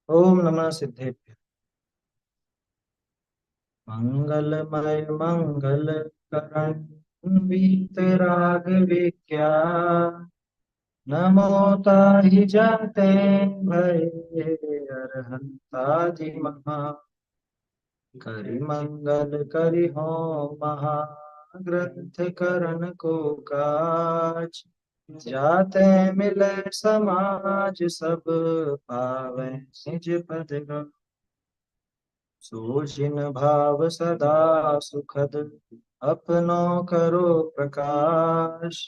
ओम नमः सिद्धेभ्य। मंगलमय मंगल करण वीतराग विज्ञान। नमो ताहि जाते भये अरहंतादि महा। करि मंगल करि हो महाग्रंथ करण को काज। जाते मिले समाज सब पावे निज पद गम। सोचिन भाव सदा सुखद अपनो करो प्रकाश।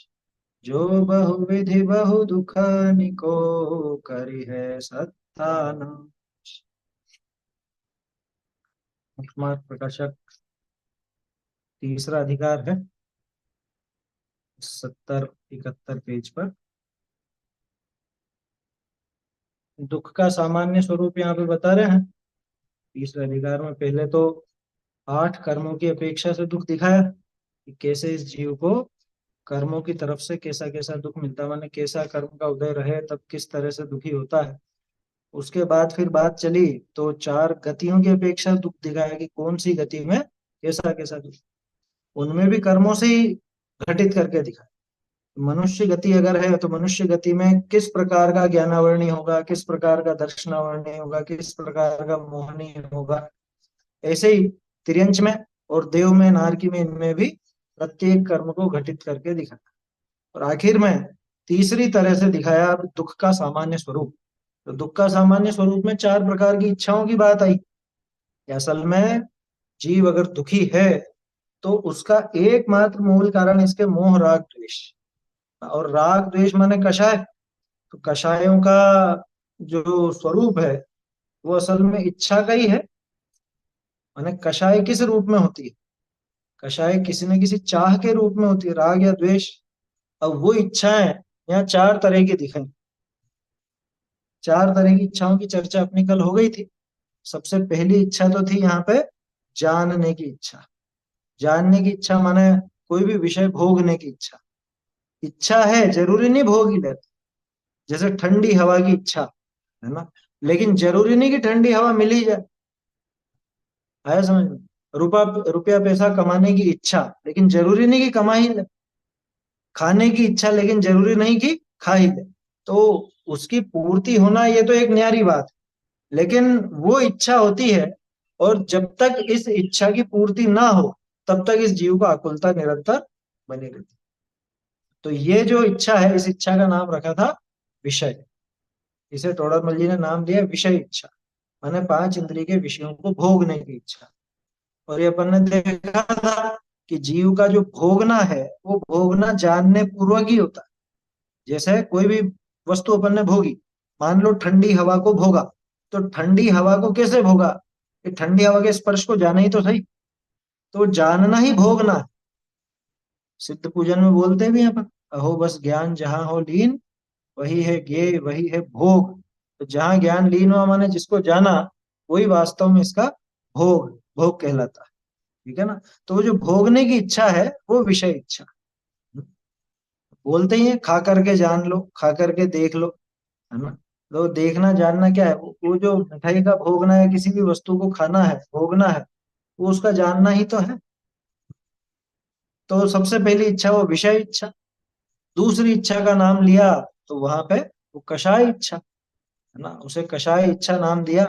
जो बहुविधि बहु दुख निको करी है सत्तानाश। मुख्यमार्ग प्रकाशक तीसरा अधिकार है 70-71 पेज पर। दुख का सामान्य स्वरूप यहाँ पे बता रहे हैं। तीसरे अधिकार में पहले तो 8 कर्मों की अपेक्षा से दुख दिखाया कि कैसे इस जीव को कर्मों की तरफ से कैसा कैसा दुख मिलता है, माने कैसा कर्म का उदय रहे तब किस तरह से दुखी होता है। उसके बाद फिर बात चली तो 4 गतियों की अपेक्षा दुख दिखाया कि कौन सी गति में कैसा कैसा दुख, उनमें भी कर्मों से ही घटित करके दिखाया। मनुष्य गति अगर है तो मनुष्य गति में किस प्रकार का ज्ञानावरणीय होगा, किस प्रकार का दर्शनावरणीय होगा, किस प्रकार का मोहनीय होगा। ऐसे ही तिर्यंच में और देव में, नारकी में, इनमें भी प्रत्येक कर्म को घटित करके दिखाया। और आखिर में तीसरी तरह से दिखाया दुख का सामान्य स्वरूप। तो दुख का सामान्य स्वरूप में 4 प्रकार की इच्छाओं की बात आई कि असल में जीव अगर दुखी है तो उसका एकमात्र मूल कारण इसके मोह राग द्वेष। और राग द्वेष माने कषाय। तो कषायों का जो स्वरूप है वो असल में इच्छा का ही है। माने कषाय किस रूप में होती है? कषाय किसी न किसी चाह के रूप में होती है, राग या द्वेष। अब वो इच्छाएं यहाँ 4 तरह की दिखाई। 4 तरह की इच्छाओं की चर्चा अपनी कल हो गई थी। सबसे पहली इच्छा तो थी यहाँ पे जानने की इच्छा। जानने की इच्छा माने कोई भी विषय भोगने की इच्छा। इच्छा है, जरूरी नहीं भोग ही लेते। जैसे ठंडी हवा की इच्छा है ना, लेकिन जरूरी नहीं कि ठंडी हवा मिल ही जाए। आया समझ में? रुपया रुपया पैसा कमाने की इच्छा, लेकिन जरूरी नहीं कि कमा ही ले। खाने की इच्छा, लेकिन जरूरी नहीं कि खा ही ले। तो उसकी पूर्ति होना ये तो एक न्यारी बात है, लेकिन वो इच्छा होती है। और जब तक इस इच्छा की पूर्ति ना हो तब तक इस जीव को आकुलता निरंतर बनी रहती। तो ये जो इच्छा है, इस इच्छा का नाम रखा था विषय। इसे टोडरमल जी ने नाम दिया विषय इच्छा। माने 5 इंद्रिय के विषयों को भोगने की इच्छा। और ये अपन ने देखा था कि जीव का जो भोगना है वो भोगना जानने पूर्वक ही होता है। जैसे कोई भी वस्तु अपन ने भोगी, मान लो ठंडी हवा को भोगा, तो ठंडी हवा को कैसे भोगा? कि ठंडी हवा के स्पर्श को जाना ही तो सही। तो जानना ही भोगना है। सिद्ध पूजन में बोलते भी हैं अपन, अहो बस ज्ञान जहां हो लीन, वही है ज्ञेय वही है भोग। तो जहां ज्ञान लीन हुआ माने जिसको जाना, वही वास्तव में इसका भोग भोग कहलाता है। ठीक है ना? तो वो जो भोगने की इच्छा है वो विषय इच्छा। बोलते ही है खा करके जान लो, खा करके देख लो, है ना? तो देखना जानना क्या है? वो जो मिठाई का भोगना है, किसी भी वस्तु को खाना है, भोगना है, वो उसका जानना ही तो है। तो सबसे पहली इच्छा वो विषय इच्छा। दूसरी इच्छा का नाम लिया तो वहां पे वो कषाय इच्छा, है ना, उसे कषाय इच्छा नाम दिया।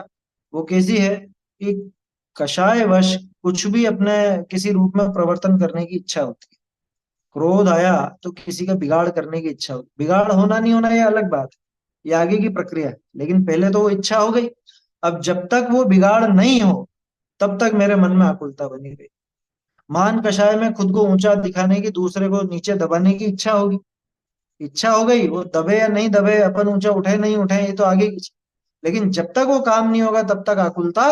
वो कैसी है कि कषाय वश कुछ भी अपने किसी रूप में प्रवर्तन करने की इच्छा होती है। क्रोध आया तो किसी का बिगाड़ करने की इच्छा होती। बिगाड़ होना नहीं होना ये अलग बात है, ये आगे की प्रक्रिया है, लेकिन पहले तो वो इच्छा हो गई। अब जब तक वो बिगाड़ नहीं हो तब तक मेरे मन में आकुलता बनी रही। मान कषाय में खुद को ऊंचा दिखाने की, दूसरे को नीचे दबाने की इच्छा होगी। इच्छा हो गई, वो दबे या नहीं दबे, अपन ऊंचा उठे नहीं उठे, ये तो आगे की चीज। लेकिन जब तक वो काम नहीं होगा तब तक आकुलता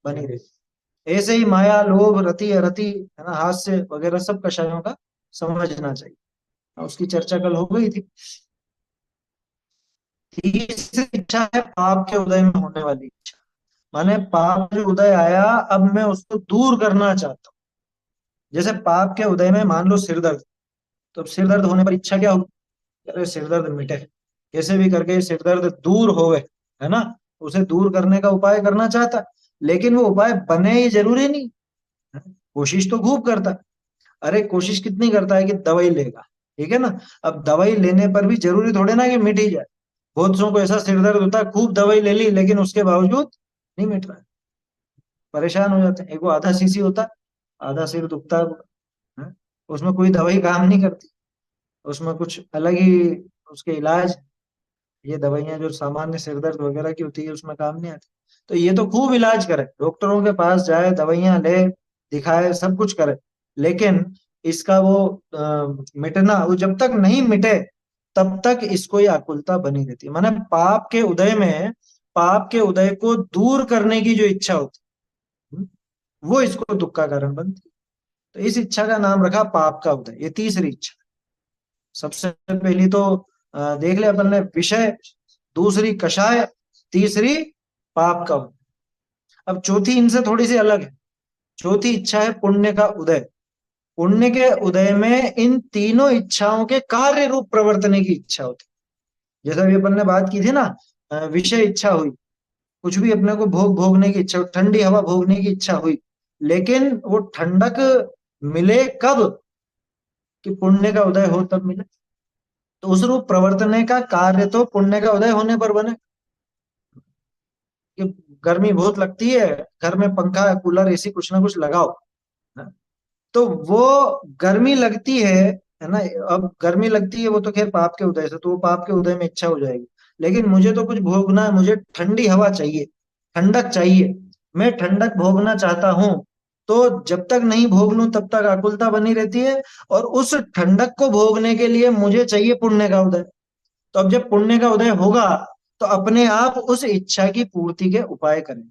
बनी रहेगी। ऐसे ही माया, लोभ, रति, अरति, है ना, हास्य वगैरह सब कषायों का समझना चाहिए। उसकी चर्चा कल हो गई थी। तीसरी इच्छा है पाप के उदय में होने वाली इच्छा। माने पाप जो उदय आया, अब मैं उसको दूर करना चाहता हूँ। जैसे पाप के उदय में मान लो सिर दर्द, तो अब सिर दर्द होने पर इच्छा क्या होगी? अरे सिर दर्द मिटे, कैसे भी करके सिर दर्द दूर होवे, है ना? उसे दूर करने का उपाय करना चाहता है, लेकिन वो उपाय बने ये जरूरी नहीं। कोशिश तो खूब करता है। अरे कोशिश कितनी करता है कि दवाई लेगा, ठीक है ना। अब दवाई लेने पर भी जरूरी थोड़े ना कि मिट ही जाए। बहुत सौ को ऐसा सिर दर्द होता है, खूब दवाई ले ली लेकिन उसके बावजूद नहीं मिट रहा है, परेशान हो जाते हैं। एक वो आधा सीसी होता है, आधा सिर दुखता है, उसमें कोई दवाई काम नहीं करती, उसमें कुछ अलग ही उसके इलाज। ये दवाइयां जो सामान्य सिर दर्द वगैरह की होती है उसमें काम नहीं आती। तो ये तो खूब इलाज करे, डॉक्टरों के पास जाए, दवाइयां ले, दिखाए, सब कुछ करे, लेकिन इसका वो मिटना, वो जब तक नहीं मिटे तब तक इसको ये आकुलता बनी रहती है। माने पाप के उदय में, पाप के उदय को दूर करने की जो इच्छा होती है, वो इसको दुख का कारण बनती है। तो इस इच्छा का नाम रखा पाप का उदय। ये तीसरी इच्छा। सबसे पहली तो देख ले अपन ने विषय, दूसरी कषाय, तीसरी पाप का उदय। अब चौथी इनसे थोड़ी सी अलग है। चौथी इच्छा है पुण्य का उदय। पुण्य के उदय में इन तीनों इच्छाओं के कार्य रूप प्रवर्तने की इच्छा होती है। जैसा भी अपन ने बात की थी ना, विषय इच्छा हुई, कुछ भी अपने को भोगने की इच्छा, ठंडी हवा भोगने की इच्छा हुई, लेकिन वो ठंडक मिले कब, कि पुण्य का उदय हो तब मिले। तो उस रूप प्रवर्तने का कार्य तो पुण्य का उदय होने पर बने। कि गर्मी बहुत लगती है, घर में पंखा कूलर एसी कुछ ना कुछ लगाओ, है? तो वो गर्मी लगती है ना। अब गर्मी लगती है वो तो खैर पाप के उदय से, तो वो पाप के उदय में इच्छा हो जाएगी। लेकिन मुझे तो कुछ भोगना है, मुझे ठंडी हवा चाहिए, ठंडक चाहिए, मैं ठंडक भोगना चाहता हूं। तो जब तक नहीं भोग लूं तब तक आकुलता बनी रहती है। और उस ठंडक को भोगने के लिए मुझे चाहिए पुण्य का उदय। तो अब जब पुण्य का उदय होगा तो अपने आप उस इच्छा की पूर्ति के उपाय करेंगे।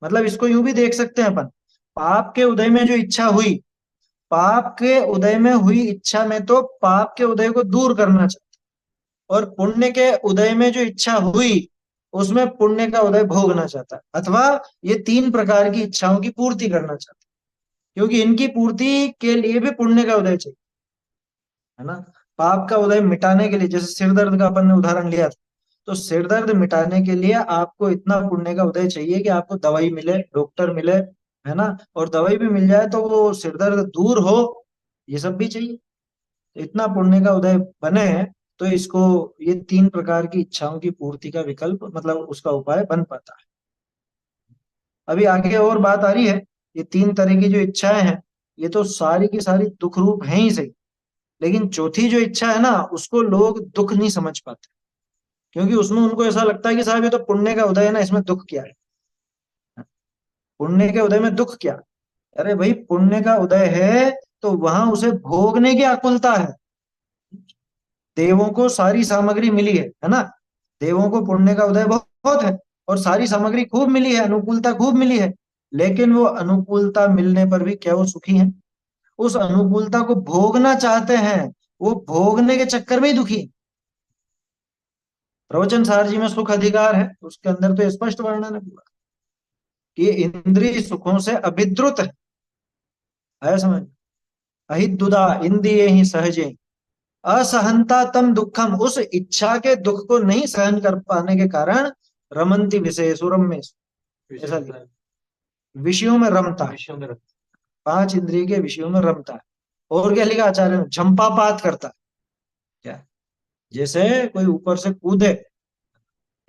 मतलब इसको यूं भी देख सकते हैं अपन, पाप के उदय में जो इच्छा हुई, पाप के उदय में हुई इच्छा में तो पाप के उदय को दूर करना चाहता, और पुण्य के उदय में जो इच्छा हुई उसमें पुण्य का उदय भोगना चाहता है, अथवा ये तीन प्रकार की इच्छाओं की पूर्ति करना चाहता है। क्योंकि इनकी पूर्ति के लिए भी पुण्य का उदय चाहिए, है ना। पाप का उदय मिटाने के लिए, जैसे सिर दर्द का अपन ने उदाहरण लिया था, तो सिर दर्द मिटाने के लिए आपको इतना पुण्य का उदय चाहिए कि आपको दवाई मिले, डॉक्टर मिले, है ना। और दवाई भी मिल जाए तो वो सिर दर्द दूर हो, ये सब भी चाहिए। तो इतना पुण्य का उदय बने, तो इसको, ये तीन प्रकार की इच्छाओं की पूर्ति का विकल्प, मतलब उसका उपाय बन पाता है। अभी आगे और बात आ रही है। ये तीन तरह की जो इच्छाएं हैं, ये तो सारी की सारी दुख रूप हैं ही सही, लेकिन चौथी जो इच्छा है ना, उसको लोग दुख नहीं समझ पाते। क्योंकि उसमें उनको ऐसा लगता है कि साहब ये तो पुण्य का उदय है ना, इसमें दुख क्या है, पुण्य के उदय में दुख क्या। अरे भाई पुण्य का उदय है तो वहां उसे भोगने की आकुलता है। देवों को सारी सामग्री मिली है ना। देवों को पुण्य का उदय बहुत बहुत है, और सारी सामग्री खूब मिली है, अनुकूलता खूब मिली है। लेकिन वो अनुकूलता मिलने पर भी क्या वो सुखी हैं? उस अनुकूलता को भोगना चाहते हैं, वो भोगने के चक्कर में ही दुखी हैं। प्रवचन सार जी में सुख अधिकार है, उसके अंदर तो स्पष्ट वर्णन है पूरा कि ये इंद्रिय सुखों से अभिद्रुत है। आया समझ? अहिदुदा इंद्रिय ही सहजे, असहनता तम दुखम, उस इच्छा के दुख को नहीं सहन कर पाने के कारण रमंती विषयेषु रम्येषु, ऐसा लिखा है। विषयों में रमता है, विषयों में रमता, पांच इंद्रिय के विषयों में रमता है। और क्या लिखा आचार्य ने? झंपापात करता है। क्या? जैसे कोई ऊपर से कूदे,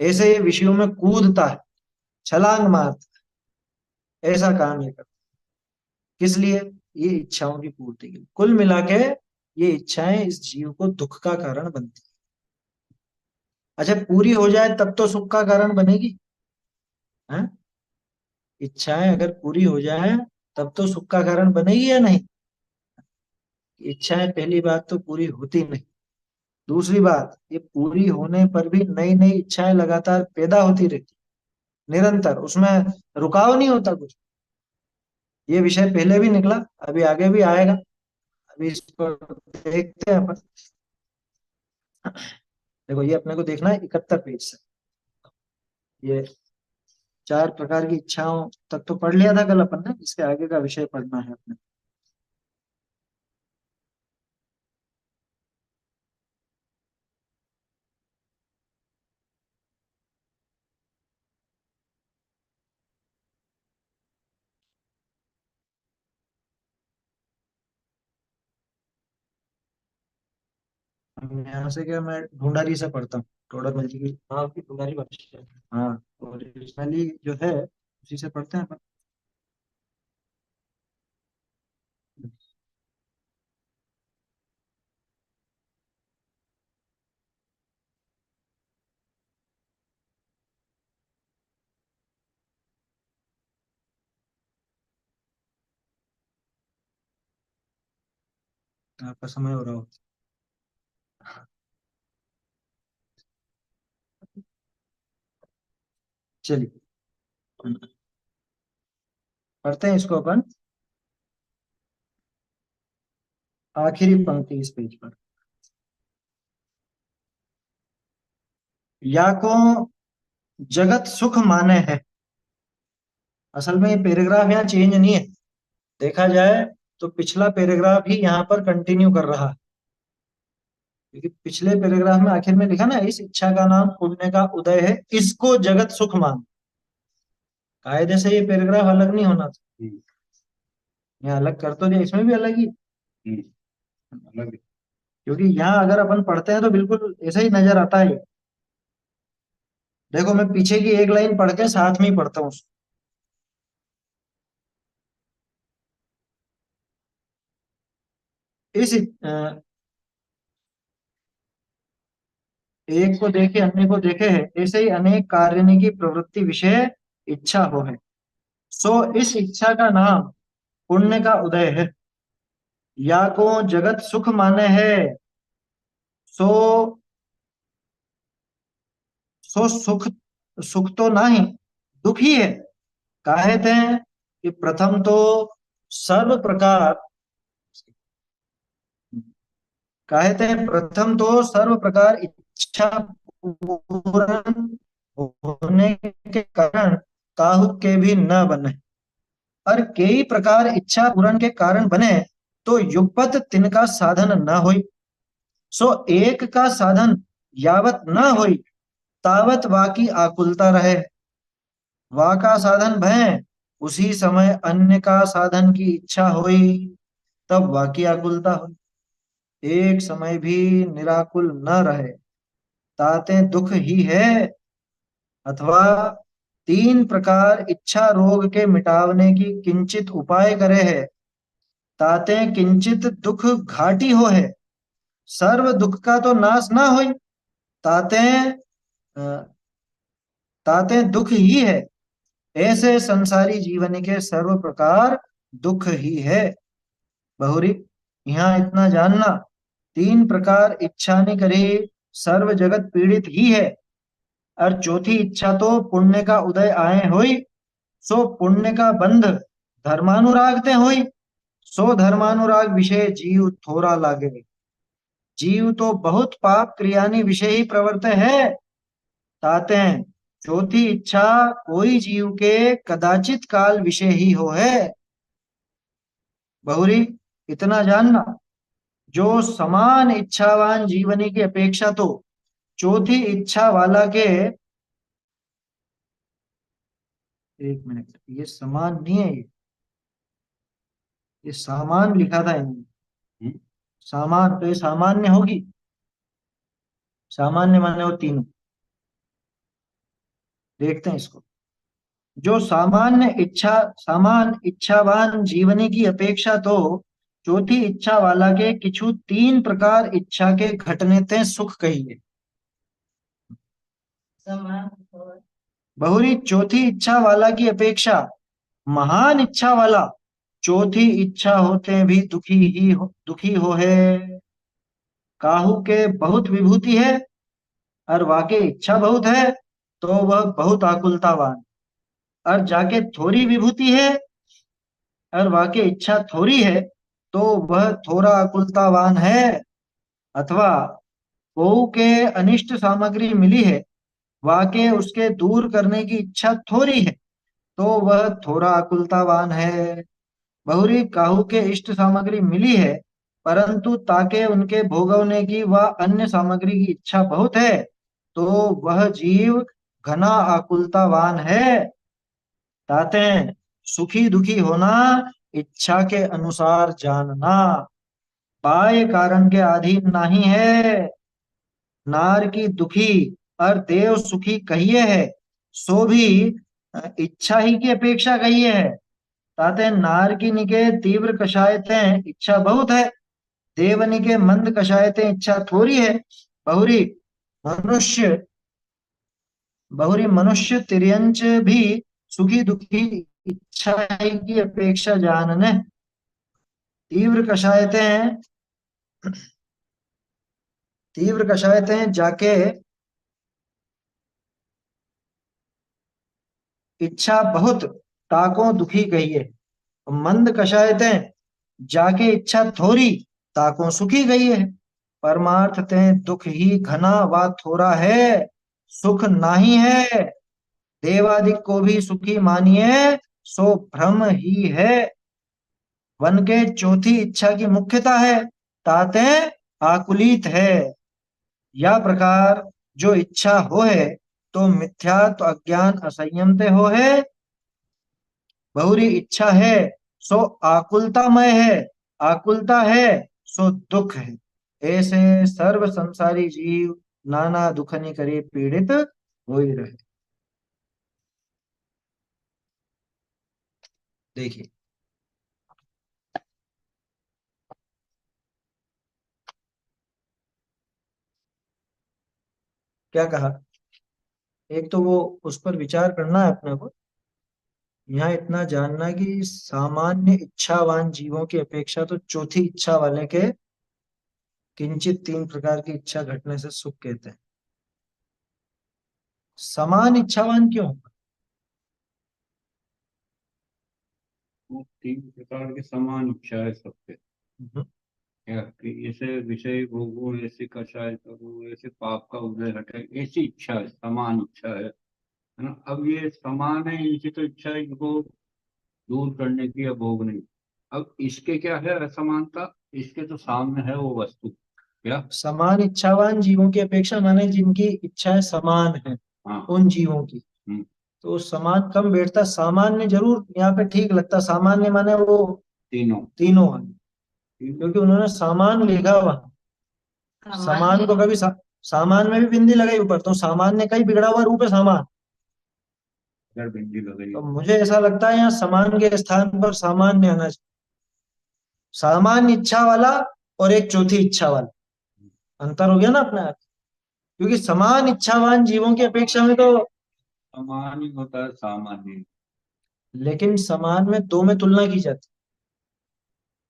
ऐसे ये विषयों में कूदता है, छलांग मारता है, ऐसा काम ये करता है। किस लिए? ये इच्छाओं की पूर्ति के लिए। कुल मिला के ये इच्छाएं इस जीव को दुख का कारण बनती है। अच्छा पूरी हो जाए तब तो सुख का कारण बनेगी, है? इच्छाएं अगर पूरी हो जाए तब तो सुख का कारण बनेगी या नहीं? इच्छाएं पहली बात तो पूरी होती नहीं। दूसरी बात, ये पूरी होने पर भी नई नई इच्छाएं लगातार पैदा होती रहती, निरंतर, उसमें रुकाव नहीं होता कुछ। ये विषय पहले भी निकला, अभी आगे भी आएगा। अभी इसको देखते हैं अपन। देखो ये अपने को देखना है 71 पेज से। ये चार प्रकार की इच्छाओं तक तो पढ़ लिया था कल अपन ने, इसके आगे का विषय पढ़ना है अपने। यहाँ से क्या, मैं ढूंढारी से पढ़ता हूँ, थोड़ा मिलती की। हाँ, आपकी ढूंढारी भाषा है। हाँ, ओरिजिनली जो है उसी से पढ़ते हैं अपन। आपका समय हो रहा हो। चलिए, पढ़ते हैं इसको अपन। आखिरी पंक्ति इस पेज पर। या को जगत सुख माने है। असल में ये पैराग्राफ यहाँ चेंज नहीं है, देखा जाए तो पिछला पैराग्राफ ही यहाँ पर कंटिन्यू कर रहा है। क्योंकि पिछले पैराग्राफ में आखिर में लिखा ना, इस इच्छा का नाम पुण्य का उदय है, इसको जगत सुख मान। कायदे से ये पैराग्राफ अलग नहीं होना था। यहाँ अलग कर तो दिया, इसमें भी अलग ही। अलग है। क्योंकि यहाँ अगर अपन पढ़ते हैं तो बिल्कुल ऐसा ही नजर आता है। देखो, मैं पीछे की एक लाइन पढ़ के साथ में ही पढ़ता हूँ। इस एक को देखे अन्य को देखे है, ऐसे ही अनेक कार्य की प्रवृत्ति विषय इच्छा हो है। सो इस इच्छा का नाम पुण्य का उदय है। या को जगत सुख माने है। सो सो सुख, सुख तो नहीं, दुख ही है। काहे थे कि प्रथम तो सर्व प्रकार, कहते हैं प्रथम तो सर्व प्रकार इच्छा पूर्ण होने के कारण काहू के भी न बने, और कई प्रकार इच्छा पूर्ण के कारण बने, तो युगपत तिनका साधन न होई। सो एक का साधन यावत न होई, तावत वाकी आकुलता रहे। वा का साधन भय, उसी समय अन्य का साधन की इच्छा होई, तब वाकी आकुलता हुई। एक समय भी निराकुल न रहे, ताते दुख ही है। अथवा तीन प्रकार इच्छा रोग के मिटावने की किंचित उपाय करे है, ताते किंचित दुख घाटी हो है। सर्व दुख का तो नाश ना होई, ताते ताते दुख ही है। ऐसे संसारी जीवन के सर्व प्रकार दुख ही है। बहुरी, यहाँ इतना जानना, तीन प्रकार इच्छा ने करे, सर्व जगत पीड़ित ही है। और चौथी इच्छा तो पुण्य का उदय आए होई, सो पुण्य का बंध धर्मानुराग ते होई। सो धर्मानुराग विषय जीव थोड़ा लागे। जीव तो बहुत पाप क्रियानि विषय ही प्रवर्त है, ताते हैं चौथी इच्छा कोई जीव के कदाचित काल विषय ही हो है। बहुरी, इतना जानना, जो समान इच्छावान जीवनी की अपेक्षा तो चौथी इच्छा वाला के, एक मिनट, ये समान नहीं है, ये सामान लिखा था इन्होंने। सामान तो ये सामान्य होगी, सामान्य माने वो तीनों। देखते हैं इसको। जो सामान्य इच्छा, समान इच्छावान जीवनी की अपेक्षा तो चौथी इच्छा वाला के किछु तीन प्रकार इच्छा के घटने ते सुख कहिए। बहुरी, चौथी इच्छा वाला की अपेक्षा महान इच्छा वाला चौथी इच्छा होते भी दुखी हो है। काहू के बहुत विभूति है, और वाके इच्छा बहुत है, तो वह बहुत आकुलतावान। और जाके थोड़ी विभूति है, और वाके इच्छा थोड़ी है, तो वह थोड़ा आकुलतावान है। अथवा को के अनिष्ट सामग्री मिली है, वाके उसके दूर करने की इच्छा थोड़ी है, तो वह थोड़ा आकुलतावान है। बहुरी, काहू के इष्ट सामग्री मिली है, परंतु ताके उनके भोगवने की वह अन्य सामग्री की इच्छा बहुत है, तो वह जीव घना आकुलतावान है। ताते हैं सुखी दुखी होना, इच्छा के अनुसार जानना। बाह्य कारण के अधीन नहीं है। नार की दुखी और देव सुखी कहिए है, सो भी इच्छा ही की अपेक्षा कहिए है। ताते नार की निके तीव्र कषायतें इच्छा बहुत है, देवनी के मंद कषायतें इच्छा थोड़ी है। बहुरी मनुष्य बहुरी मनुष्य तिर्यंच भी सुखी दुखी इच्छा ही की अपेक्षा जानने। तीव्र कषायतें तीव्र कषायतें जाके इच्छा बहुत, ताको दुखी कहिए। मंद कषायतें जाके इच्छा थोड़ी, ताको सुखी कहिए। परमार्थ ते दुख ही घना व थोड़ा है, सुख नाही है। देवादिक को भी सुखी मानिए, सो भ्रम ही है। वन के चौथी इच्छा की मुख्यता है, ताते आकुलित है। या प्रकार जो इच्छा हो है, तो मिथ्या तो अज्ञान असंयमते हो है। बहुरी इच्छा है, सो आकुलतामय है। आकुलता है, सो दुख है। ऐसे सर्व संसारी जीव नाना दुखनि करे पीड़ित हो ही रहे। देखिए क्या कहा। एक तो वो उस पर विचार करना है अपने को। यहाँ इतना जानना है कि सामान्य इच्छावान जीवों की अपेक्षा तो चौथी इच्छा वाले के किंचित तीन प्रकार की इच्छा घटने से सुख कहते हैं। समान इच्छावान क्यों? वो तीन प्रकार की समान इच्छा है सबके। हम्म, क्या कि ऐसे विषय भोगो, ऐसे कषाय करो, ऐसे पाप का उदय हटे, ऐसी इच्छा है, समान इच्छा है ना। अब ये समान है, इनकी तो इच्छा है इनको दूर करने की या भोगने की। अब इसके क्या है असमानता, इसके तो सामने है वो वस्तु क्या। समान इच्छावान जीवों की अपेक्षा माने जिनकी इच्छाएं समान है हाँ। उन जीवों की, हम्म, तो समान कम बैठता। सामान्य जरूर यहाँ पे ठीक लगता, सामान्य माने वो तीनों। तीनों है, तीनों। क्योंकि उन्होंने सामान लिखा हुआ। सामान को कभी सामान में भी बिंदी लगाई ऊपर, तो सामान्य का ही बिगड़ा हुआ रूप है सामान। इधर भिंडी लगाई। तो मुझे ऐसा लगता है यहाँ समान के स्थान पर सामान्य आना चाहिए। सामान्य इच्छा वाला और एक चौथी इच्छा वाला, अंतर हो गया ना अपने आप। क्योंकि समान इच्छावान जीवों की अपेक्षा में तो, समान ही होता है सामान्य। लेकिन समान में दो में तुलना की जाती,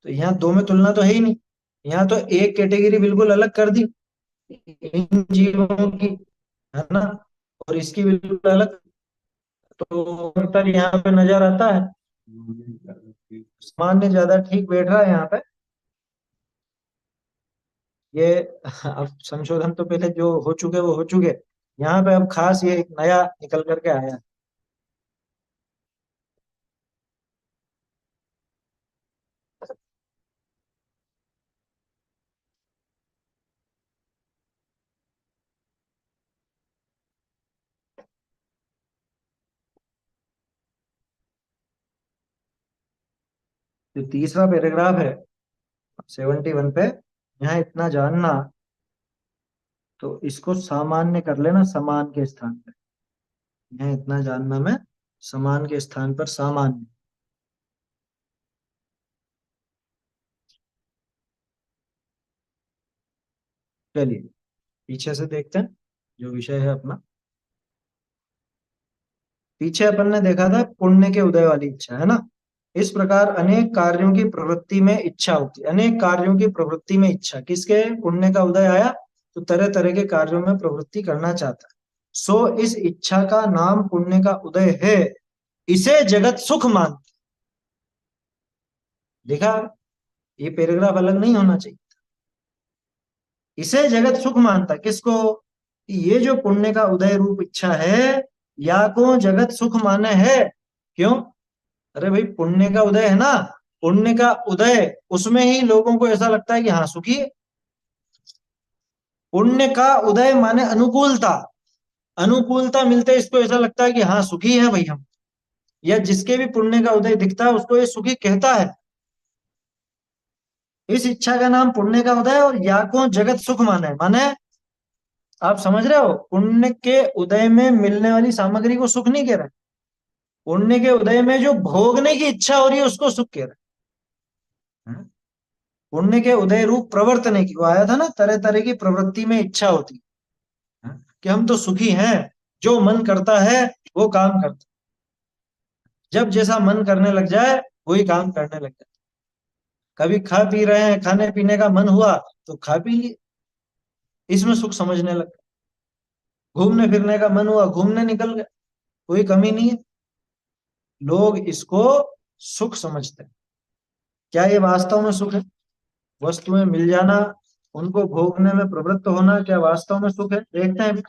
तो यहाँ दो में तुलना तो है ही नहीं। यहाँ तो एक कैटेगरी बिल्कुल अलग कर दी इन जीवों की, है ना, और इसकी बिल्कुल अलग। तो अंतर यहाँ पे नजर आता है। सामान्य ज्यादा ठीक बैठ रहा है यहाँ पे। ये अब संशोधन तो पहले जो हो चुके वो हो चुके, यहाँ पे अब खास ये एक नया निकल करके आया है। जो तीसरा पैराग्राफ है 71 पे, यहाँ इतना जानना, तो इसको सामान्य कर लेना समान के स्थान पे। यहाँ इतना जानना मैं समान के स्थान पर सामान्य। चलिए पीछे से देखते हैं जो विषय है अपना। पीछे अपन ने देखा था पुण्य के उदय वाली इच्छा, है ना। इस प्रकार अनेक कार्यों की प्रवृत्ति में इच्छा होती है। अनेक कार्यों की प्रवृत्ति में इच्छा किसके? पुण्य का उदय आया तो तरह तरह के कार्यों में प्रवृत्ति करना चाहता है। सो इस इच्छा का नाम पुण्य का उदय है, इसे जगत सुख मान। देखा, ये पैराग्राफ अलग नहीं होना चाहिए। इसे जगत सुख मानता किसको? कि ये जो पुण्य का उदय रूप इच्छा है, या को जगत सुख माने है। क्यों? अरे भाई पुण्य का उदय है ना, पुण्य का उदय उसमें ही लोगों को ऐसा लगता है कि हाँ सुखी है। पुण्य का उदय माने अनुकूलता, अनुकूलता मिलते इसको ऐसा लगता है कि हाँ सुखी है भाई हम। या जिसके भी पुण्य का उदय दिखता है उसको ये सुखी कहता है। इस इच्छा का नाम पुण्य का उदय, और या को जगत सुख माने। माने आप समझ रहे हो, पुण्य के उदय में मिलने वाली सामग्री को सुख नहीं कह रहे, पुण्य के उदय में जो भोगने की इच्छा हो रही है उसको सुख कह रहे हैं। पुण्य के उदय रूप प्रवर्तने की, वो आया था ना, तरह तरह की प्रवृत्ति में इच्छा होती है कि हम तो सुखी हैं, जो मन करता है वो काम करता है। जब जैसा मन करने लग जाए वही काम करने लग जाए। कभी खा पी रहे हैं, खाने पीने का मन हुआ तो खा पी लिए, इसमें सुख समझने लग गए। घूमने फिरने का मन हुआ, घूमने निकल गए, कोई कमी नहीं है। लोग इसको सुख समझते हैं। क्या ये वास्तव में सुख है? वस्तुएं मिल जाना, उनको भोगने में प्रवृत्त होना, क्या वास्तव में सुख है? देखते हैं।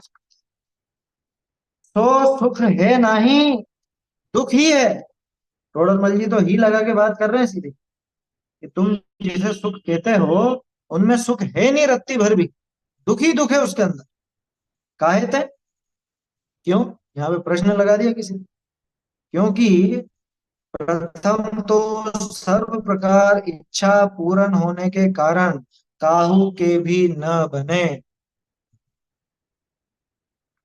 तो सुख है नहीं, दुख ही है। टोडरमल जी तो ही लगा के बात कर रहे हैं सीधे, कि तुम जिसे सुख कहते हो उनमें सुख है नहीं रत्ती भर भी, दुख ही दुख है उसके अंदर। काहे थे? क्यों? यहाँ पे प्रश्न लगा दिया किसी ने। क्योंकि प्रथम तो सर्व प्रकार इच्छा पूर्ण होने के कारण काहू के भी न बने।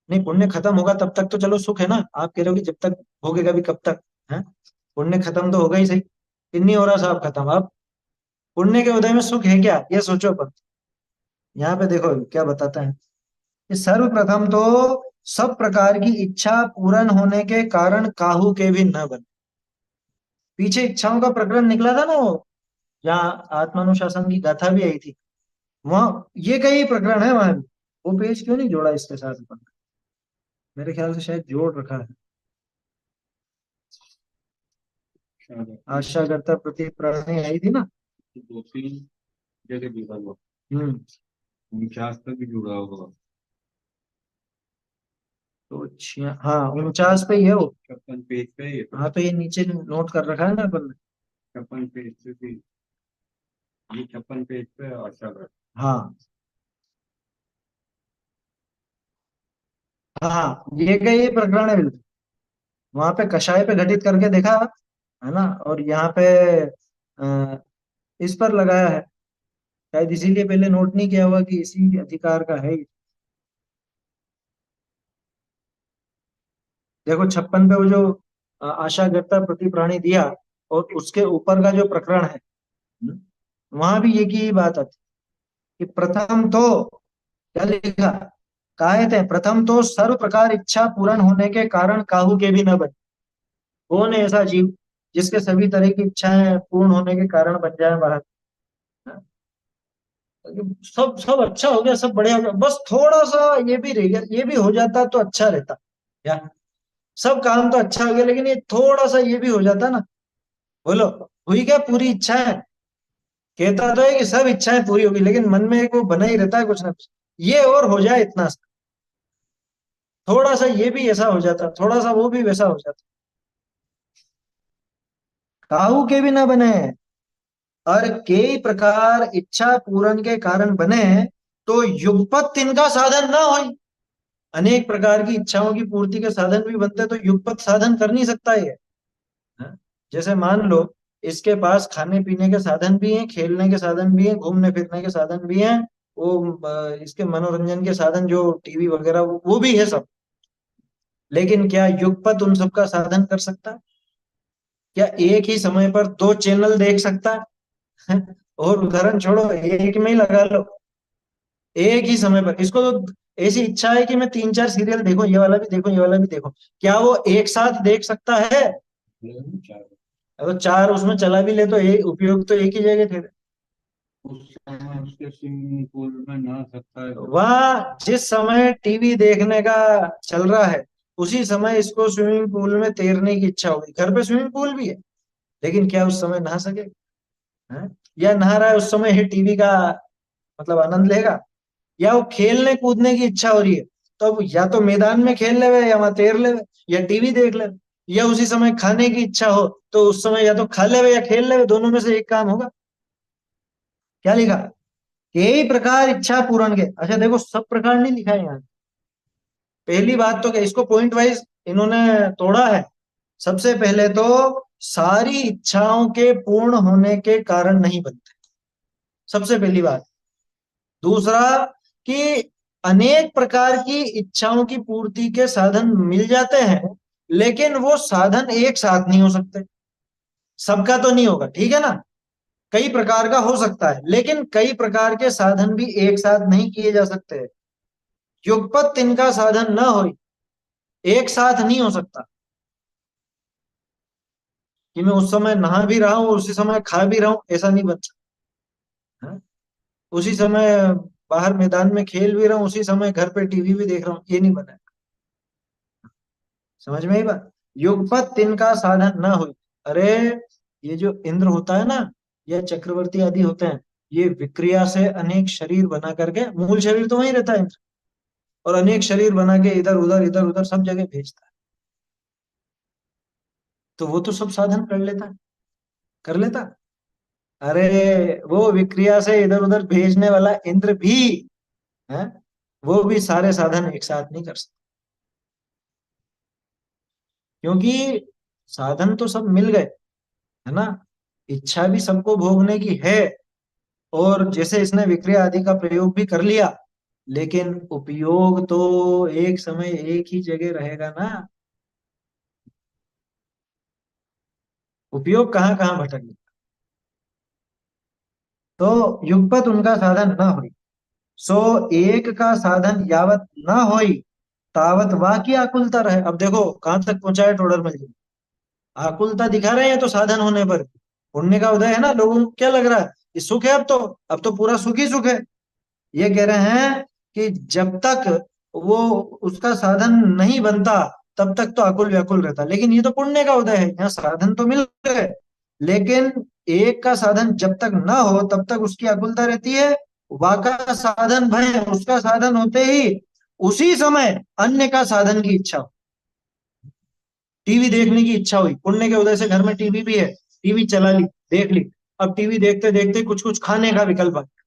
नहीं, पुण्य खत्म होगा तब तक तो चलो सुख है ना। आप कह रहे हो कि जब तक भोगेगा भी कब तक है? पुण्य खत्म तो होगा ही सही, नहीं हो रहा साहब खत्म। अब पुण्य के उदय में सुख है क्या, ये सोचो पर। यहाँ पे देखो क्या बताता है कि सर्वप्रथम तो सब प्रकार की इच्छा पूर्ण होने के कारण काहू के भी न बने। पीछे इच्छाओं का प्रकरण निकला था ना, वो जहाँ आत्मानुशासन की गाथा भी आई थी, वहां ये कई प्रकरण है वहां भी। वो पेज क्यों नहीं जोड़ा इसके साथ अपन? मेरे ख्याल से शायद जोड़ रखा है। आशा करता प्रति प्राणी आई थी ना। दो तीन जगह जुड़ा हुआ, हम्म। 49 तक भी जुड़ा हुआ। तो हाँ 49 पे ही है वो। 56 पेज पे ये तो, हाँ तो ये नीचे नोट कर रखा है ना अपन ने। 56 पेज पे भी, ये 56 पेज पे आशा कर। हाँ हाँ, ये कई प्रकरण है बिल्कुल। वहां पे कषाय पे घटित करके देखा है ना, और यहाँ पे इस पर लगाया है। शायद इसीलिए पहले नोट नहीं किया हुआ कि इसी अधिकार का है ये। देखो 56 पे वो जो आशा करता प्रति प्राणी दिया, और उसके ऊपर का जो प्रकरण है, वहां भी ये की बात आती कि प्रथम तो, क्या लिखा, काहे थे प्रथम तो सर्व प्रकार इच्छा पूर्ण होने के कारण काहू के भी न बने। कौन है ऐसा जीव जिसके सभी तरह की इच्छाएं पूर्ण होने के कारण बन जाए बाहर? सब सब अच्छा हो गया, सब बढ़िया हो गया, बस थोड़ा सा ये भी रह गया, ये भी हो जाता तो अच्छा रहता यार। सब काम तो अच्छा हो गया, लेकिन ये थोड़ा सा ये भी हो जाता ना। बोलो, हुई क्या पूरी इच्छाएं? कहता तो है कि सब इच्छाएं पूरी होगी, लेकिन मन में एक वो बना ही रहता है कुछ ना कुछ, ये और हो जाए इतना सा। थोड़ा सा ये भी ऐसा हो जाता, थोड़ा सा वो भी वैसा हो जाता। काहू के भी ना बने, और कई प्रकार इच्छा पूर्ण के कारण बने, तो युगपत इनका साधन ना हो। अनेक प्रकार की इच्छाओं की पूर्ति के साधन भी बनते, तो युगपत साधन कर नहीं सकता ये। हाँ? जैसे मान लो इसके पास खाने पीने के साधन भी हैं, खेलने के साधन भी हैं, घूमने फिरने के साधन भी हैं, वो इसके मनोरंजन के साधन जो टीवी वगैरह वो भी है सब। लेकिन क्या युगपत उन सबका साधन कर सकता है? क्या एक ही समय पर दो चैनल देख सकता है? और उदाहरण छोड़ो, एक में ही लगा लो, एक ही समय पर इसको तो ऐसी इच्छा है कि मैं तीन चार सीरियल देखो, ये वाला भी देखो, ये वाला भी देखो, क्या वो एक साथ देख सकता है? अगर चार उसमें चला भी ले तो उपयोग तो एक ही जगह थे। उस समय उसके स्विमिंग पूल में नहा सकता है तो। वह जिस समय टीवी देखने का चल रहा है, उसी समय इसको स्विमिंग पूल में तैरने की इच्छा होगी। घर पे स्विमिंग पूल भी है, लेकिन क्या उस समय नहा सके? हैं? या नहा रहा है उस समय ही टीवी का मतलब आनंद लेगा? या वो खेलने कूदने की इच्छा हो रही है, तो अब या तो मैदान में खेल लेवे, या वहां तैर लेवे, या टीवी देख ले। या उसी समय खाने की इच्छा हो तो उस समय या तो खा लेवे या खेल लेवे, दोनों में से एक काम होगा। क्या लिखा? कई प्रकार इच्छा पूर्ण के। अच्छा देखो, सब प्रकार नहीं लिखा है यहाँ। पहली बात तो क्या, इसको पॉइंट वाइज इन्होंने तोड़ा है। सबसे पहले तो सारी इच्छाओं के पूर्ण होने के कारण नहीं बनते। सबसे पहली बात। दूसरा कि अनेक प्रकार की इच्छाओं की पूर्ति के साधन मिल जाते हैं, लेकिन वो साधन एक साथ नहीं हो सकते। सबका तो नहीं होगा, ठीक है ना। कई प्रकार का हो सकता है, लेकिन कई प्रकार के साधन भी एक साथ नहीं किए जा सकते। युगपत तिनका साधन न हो, एक साथ नहीं हो सकता कि मैं उस समय नहा भी रहा हूं और उसी समय खा भी रहा हूं, ऐसा नहीं बन सकता। हाँ? उसी समय बाहर मैदान में खेल भी रहा हूं, उसी समय घर पे टीवी भी देख रहा हूं, ये नहीं बना। समझ में ही बात। युगपत तिनका साधन ना हो। अरे ये जो इंद्र होता है ना, ये चक्रवर्ती आदि होते हैं, ये विक्रिया से अनेक शरीर बना करके, मूल शरीर तो वहीं रहता है इंद्र, और अनेक शरीर बना के इधर उधर सब जगह भेजता है। तो वो तो सब साधन कर लेता है, कर लेता। अरे वो विक्रिया से इधर उधर भेजने वाला इंद्र भी है, वो भी सारे साधन एक साथ नहीं कर सकता, क्योंकि साधन तो सब मिल गए, है ना। इच्छा भी सबको भोगने की है, और जैसे इसने विक्रिया आदि का प्रयोग भी कर लिया, लेकिन उपयोग तो एक समय एक ही जगह रहेगा ना। उपयोग कहाँ कहाँ भटक गया। तो युगपत उनका साधन न होई, सो एक का साधन यावत न होई, तावत वाकी आकुलता रहे। अब देखो कहां तक पहुंचा है टोडरमल जी। आकुलता दिखा रहे हैं तो साधन होने पर पुण्य का उदय है ना। लोगों को क्या लग रहा है कि सुख है, अब तो पूरा सुख ही सुख है। ये कह रहे हैं कि जब तक वो उसका साधन नहीं बनता, तब तक तो आकुल व्याकुल रहता। लेकिन ये तो पुण्य का उदय है, यहाँ साधन तो मिल गए, लेकिन एक का साधन जब तक ना हो तब तक उसकी आकुलता रहती है। वाका साधन भय, उसका साधन होते ही उसी समय अन्य का साधन की इच्छा हो। टीवी देखने की इच्छा हुई, पुण्य के उदय से घर में टीवी भी है, टीवी चला ली, देख ली। अब टीवी देखते देखते कुछ कुछ खाने का विकल्प आ गया,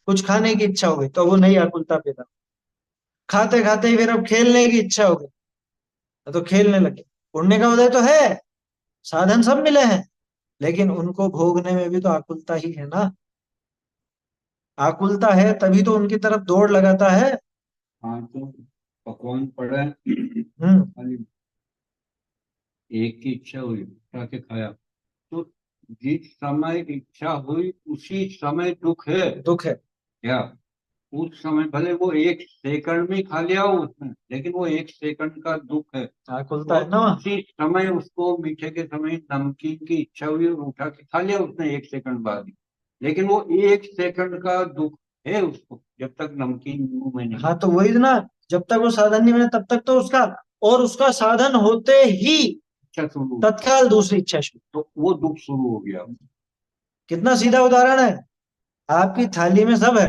कुछ खाने की इच्छा हो गई, तो वो नई आकुलता पैदा। खाते खाते ही फिर अब खेलने की इच्छा हो गई, तो खेलने लगे। पुण्य का उदय तो है, साधन सब मिले हैं, लेकिन उनको भोगने में भी तो आकुलता ही है ना। आकुलता है तभी तो उनकी तरफ दौड़ लगाता है। हाँ तो पकवान पड़ा है, हम्म। खाली एक की इच्छा हुई उठा के खाया, तो जिस समय इच्छा हुई उसी समय दुख है दुख है। क्या? उस समय भले वो एक सेकंड में खा लिया हो उसने, लेकिन वो एक सेकंड का दुख है। आकुलता है और ना वहाँ। उसी समय उसको मीठे के समय नमकीन की इच्छा हुई और उठा के खा लिया उसने एक सेकंड बाद ही, लेकिन वो एक सेकंड का दुख है उसको, जब तक नमकीन मुंह में नहीं हाँ तो वही ना, जब तक वो साधन नहीं बने तब तक तो उसका, और उसका साधन होते ही इच्छा शुरू हुई, तत्काल दूसरी इच्छा शुरू। तो वो दुख शुरू हो गया। कितना सीधा उदाहरण है। आपकी थाली में सब है,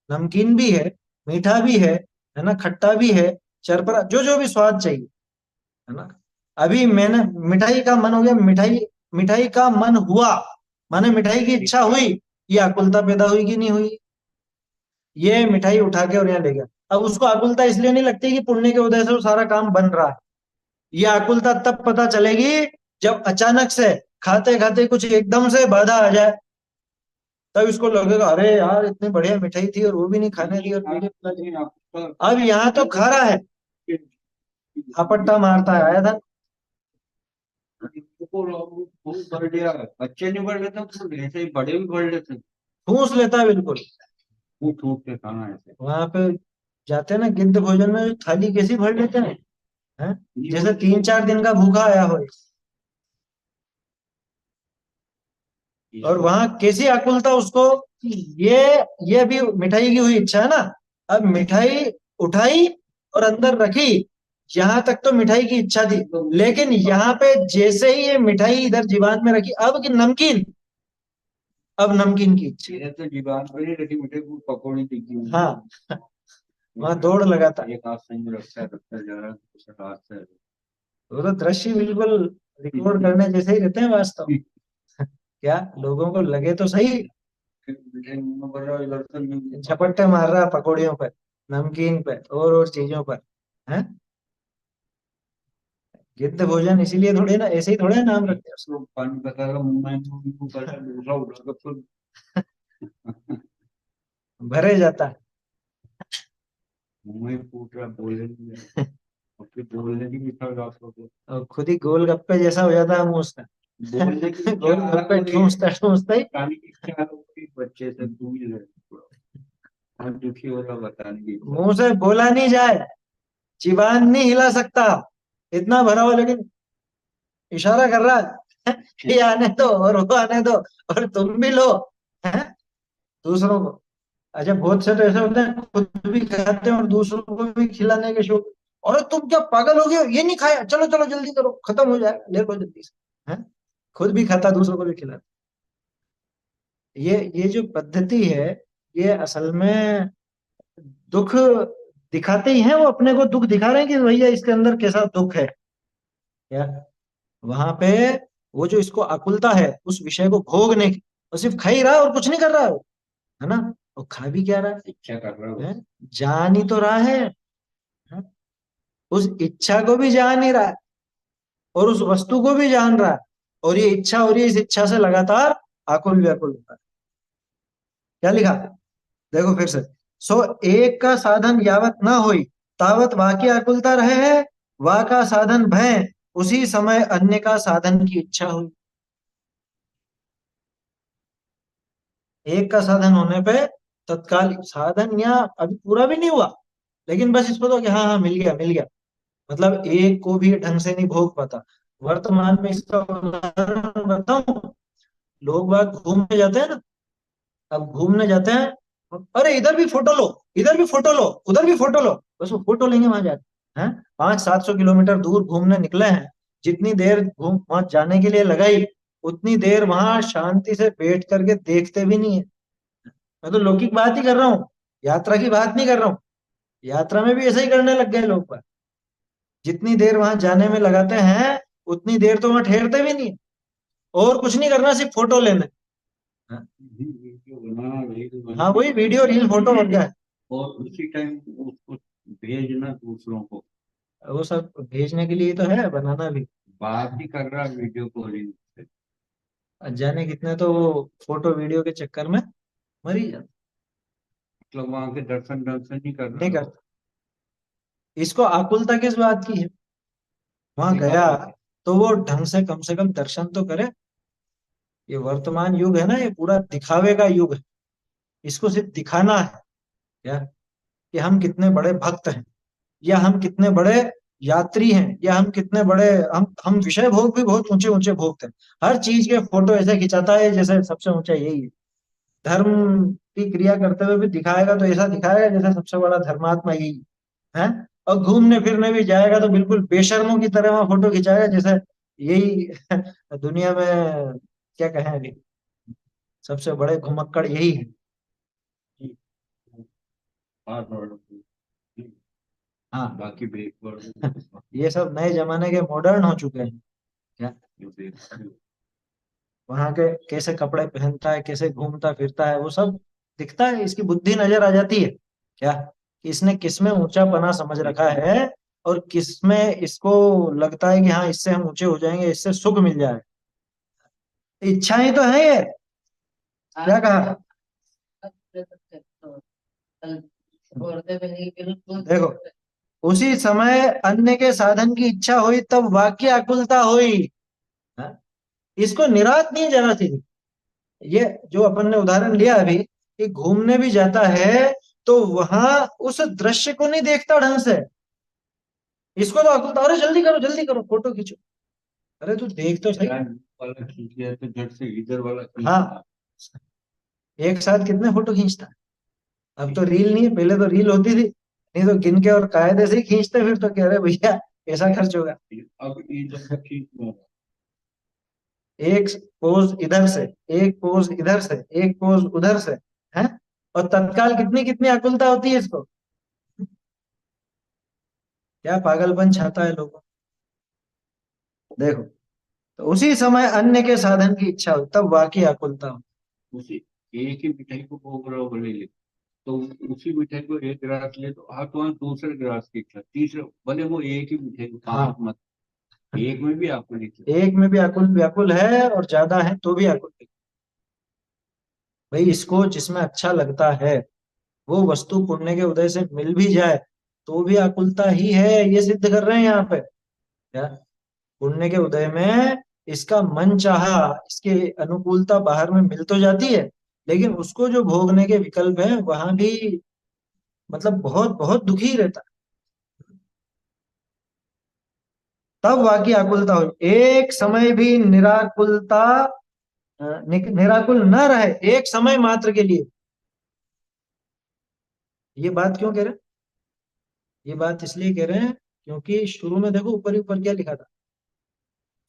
नमकीन भी है, मीठा भी है ना, खट्टा भी है, चरपरा, जो जो भी स्वाद चाहिए, है ना। अभी मैंने मिठाई का मन हो गया, मिठाई, मिठाई का मन हुआ, माने मिठाई की इच्छा हुई, ये आकुलता पैदा हुई कि नहीं हुई। ये मिठाई उठा के और यहाँ ले गया। अब उसको आकुलता इसलिए नहीं लगती कि पुण्य के उदय से वो सारा काम बन रहा है। ये आकुलता तब पता चलेगी जब अचानक से खाते खाते कुछ एकदम से बाधा आ जाए, तब इसको लगेगा अरे यार इतनी बढ़िया मिठाई थी और वो भी नहीं खाने दी और मुझे पिला दी। अब यहाँ तो खा रहा है, झपट्टा मारता है, आया था। बहुत बढ़ गया है, बच्चे नहीं बढ़ लेते तो ऐसे ही बड़े भी बढ़ लेते हैं। ठूस लेता है बिल्कुल। फूट फूट के खाना ऐसे। वहां पे जाते हैं ना गिद्ध भोजन में, थाली कैसी भर लेते हैं, हैं? ये जैसे 3-4 दिन का भूखा आया हो। और इसको वहां कैसी आकुलता उसको, ये ये भी मिठाई की हुई इच्छा है ना। अब मिठाई उठाई और अंदर रखी, यहाँ तक तो मिठाई की इच्छा थी, लेकिन यहाँ पे जैसे ही ये मिठाई इधर जीवान में रखी, अब कि नमकीन, अब नमकीन की इच्छा। ये तो जीवान पर ही रखी मीठे को पकौड़ी दिखी मुझे। हाँ, वहां दौड़ लगाता है। एक हाथ से मुझे रखता जा रहा है, दूसरा हाथ से वो तो दृश्य बिल्कुल रिकॉर्ड करने जैसे ही रहते हैं वास्तव। क्या लोगों को लगे तो सही, मीठे मुंह में भर रहा है, इधर से झपट्टे मार रहा है पकौड़ियों पर, नमकीन पे और चीजों पर, है। गिद्ध भोजन इसीलिए थोड़े ना, ऐसे ही थोड़े नाम रखते हैं उसको। उसको पानी बताएगा मुंह में, मुंह करके दूसरा उठा कर फिर भरे जाता है। मुंह ही फूट रहा, बोले नहीं रहा। और फिर बोलने की भी थोड़ा आप लोग को। और खुद ही गोलगप्पे जैसा हो जाता है मुंह उसका। बोलने की क्या अलग गोलगप्पे हो रही है, ठूसता ठूसता ही। बताने की क्या अलग हो रही है, बच्चे से दूर रहे थोड़ा। और दुखी हो रहा बताने की इच्छा। मुंह से बोला नहीं जाए, जीभान नहीं हिला सकता, इतना भरा हो, लेकिन इशारा कर रहा है ये आने दो और वो आने दो और तुम भी लो, है दूसरों को। अच्छा, बहुत से तो ऐसे होते हैं खुद भी खाते हैं और दूसरों को भी खिलाने के शौक। और तुम क्या पागल हो गए हो, ये नहीं खाया, चलो चलो जल्दी करो, खत्म हो जाएगा, ले लो जल्दी से, है। खुद भी खाता, दूसरों को भी खिलाता। ये जो पद्धति है, ये असल में दुख दिखाते ही हैं, वो अपने को दुख दिखा रहे हैं कि भैया इसके अंदर कैसा दुख है, क्या। वहां पे वो जो इसको आकुलता है उस विषय को भोगने की, वो सिर्फ खा ही रहा है और कुछ नहीं कर रहा है वो, है ना। वो खा भी क्या रहा इच्छा कर रहा है, हो। जान ही तो रहा है? उस इच्छा को भी जान ही रहा है और उस वस्तु को भी जान रहा है, और ये इच्छा हो रही है, इस इच्छा से लगातार आकुल व्याकुल होता है। क्या लिखा, देखो फिर से। सो एक का साधन यावत न होई, तावत वाक्य आकुलता रहे है। वा का साधन भय, उसी समय अन्य का साधन की इच्छा हुई। एक का साधन होने पे तत्काल साधन, या अभी पूरा भी नहीं हुआ, लेकिन बस इसको तो कि हाँ हाँ मिल गया मिल गया, मतलब एक को भी ढंग से नहीं भोग पाता। वर्तमान में इसका उदाहरण बताऊं, लोग बाग घूमने जाते हैं ना, अब घूमने जाते हैं, अरे इधर भी फोटो लो, इधर भी फोटो लो, उधर भी फोटो लो, बस वो फोटो लेंगे वहां जाके, हैं। 500-700 किलोमीटर दूर घूमने निकले हैं, जितनी देर घूम वहां जाने के लिए लगाई, उतनी देर वहां शांति से बैठ करके देखते भी नहीं है। मैं तो लौकिक बात ही कर रहा हूँ, यात्रा की बात नहीं कर रहा हूँ। यात्रा में भी ऐसा ही करने लग गए लोग बाग। जितनी देर वहां जाने में लगाते हैं, उतनी देर तो वहां ठहरते भी नहीं है। और कुछ नहीं करना, सिर्फ फोटो लेना है। वीडियो बनाना, रील हाँ, वही वीडियो रील फोटो बनाना और क्या है। और उसी टाइम उसको भेजना दूसरों को। वो सब भेजने के लिए तो है, बनाना भी। बात ही कर रहा वीडियो कॉलिंग से। जाने कितने तो वो फोटो वीडियो के चक्कर में मर ही जाते, मतलब वहां के दर्शन दर्शन नहीं कर नहीं रहा वो। करते। इसको आकुलता किस बात की है, वहां गया दिखावा की। तो वो ढंग से कम दर्शन तो करे। ये वर्तमान युग है ना, ये पूरा दिखावे का युग है। इसको सिर्फ दिखाना है, क्या, कि हम कितने बड़े भक्त हैं, या हम कितने बड़े यात्री हैं, या हम कितने बड़े, हम विषय भोग भी बहुत ऊंचे ऊंचे भोगते हैं। हर चीज के फोटो ऐसे खिंचाता है जैसे सबसे ऊंचा यही है। धर्म की क्रिया करते हुए भी दिखाएगा तो ऐसा दिखाएगा जैसे सबसे बड़ा धर्मात्मा यही है। और घूमने फिरने भी जाएगा तो बिल्कुल बेशर्मों की तरह वहां फोटो खिंचाएगा जैसे यही दुनिया में, क्या कहें अभी, सबसे बड़े घुमक्कड़ यही है। बात और हाँ, बाकी बैकवर्ड ये सब नए जमाने के मॉडर्न हो चुके हैं, क्या। जो बैकवर्ड। वहां के कैसे कपड़े पहनता है, कैसे घूमता फिरता है, वो सब दिखता है, इसकी बुद्धि नजर आ जाती है, क्या, कि इसने किसमें ऊंचा पना समझ रखा है, और किसमें इसको लगता है कि हाँ इससे हम ऊंचे हो जाएंगे, इससे सुख मिल जाए। इच्छाएं तो है ये, क्या कहा, देखो। उसी समय अन्य के साधन की इच्छा हुई, तब वाक्य आकुलता हुई। हाँ? इसको निराश नहीं जरा सी भी। ये जो अपन ने उदाहरण लिया अभी, कि घूमने भी जाता है तो वहां उस दृश्य को नहीं देखता ढंग से, इसको तो आकुलता, अरे जल्दी करो फोटो खींचो। अरे तू देख तो सही। वाला खींच लिया तो झट से इधर वाला खींच हाँ, लिया। एक साथ कितने फोटो खींचता है। अब तो रील नहीं है, पहले तो रील होती थी, नहीं तो गिन के और कायदे से ही खींचते, फिर तो कह रहे भैया कैसा खर्च होगा। अब इधर से खींच लो। एक पोज इधर से, एक पोज इधर से, एक पोज उधर से, है। और तत्काल कितनी कितनी आकुलता होती है इसको, क्या पागलपन छाता है लोगों को। देखो, तो उसी समय अन्य के साधन की इच्छा हो, तब वाकई आकुलता हो। उसी एक ही मिठाई को भोग रहा हो भले ही, तो उसी मिठाई को एक गिलास ले तो हाँ तो वहाँ दूसरे गिलास की इच्छा, तीसरे भले वो एक ही मिठाई को पांच हाँ, मत, एक में भी आपको नहीं चल। एक में भी आकुल व्याकुल है और ज्यादा है तो भी आकुल है। भाई इसको जिसमें अच्छा लगता है वो वस्तु पुण्य के उदय से मिल भी जाए तो भी आकुलता ही है, ये सिद्ध कर रहे हैं यहाँ पे। क्या? पुण्य के उदय में इसका मन चाहा, इसके अनुकूलता बाहर में मिल तो जाती है, लेकिन उसको जो भोगने के विकल्प है वहां भी मतलब बहुत बहुत दुखी रहता है। तब वाकी आकुलता हो, एक समय भी निराकुलता निराकुल न रहे एक समय मात्र के लिए। ये बात क्यों कह रहे हैं? ये बात इसलिए कह रहे हैं क्योंकि शुरू में देखो ऊपर ही ऊपर क्या लिखा था,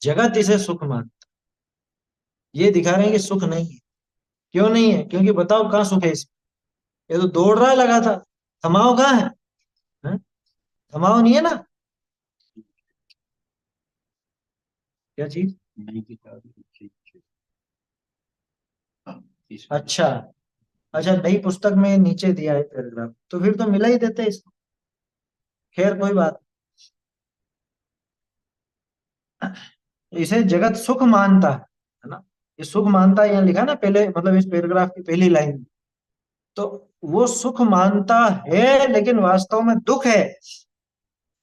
जगत इसे सुख मान। ये दिखा रहे हैं कि सुख नहीं है। क्यों नहीं है? क्योंकि बताओ कहाँ सुख है इसमें? ये तो दौड़ रहा है लगा था, थमाओ कहाँ है? हैं? थमाओ नहीं है ना। क्या चीज? नहीं किताब, ठीक ठीक। हाँ, अच्छा। अच्छा, नई पुस्तक में नीचे दिया है पैराग्राफ, तो फिर तो मिला ही देते इसको। खैर कोई बात। इसे जगत सुख मानता है ना। ये सुख मानता है यहाँ लिखा ना पहले, मतलब इस पैराग्राफ की पहली लाइन में। तो वो सुख मानता है लेकिन वास्तव में दुख है,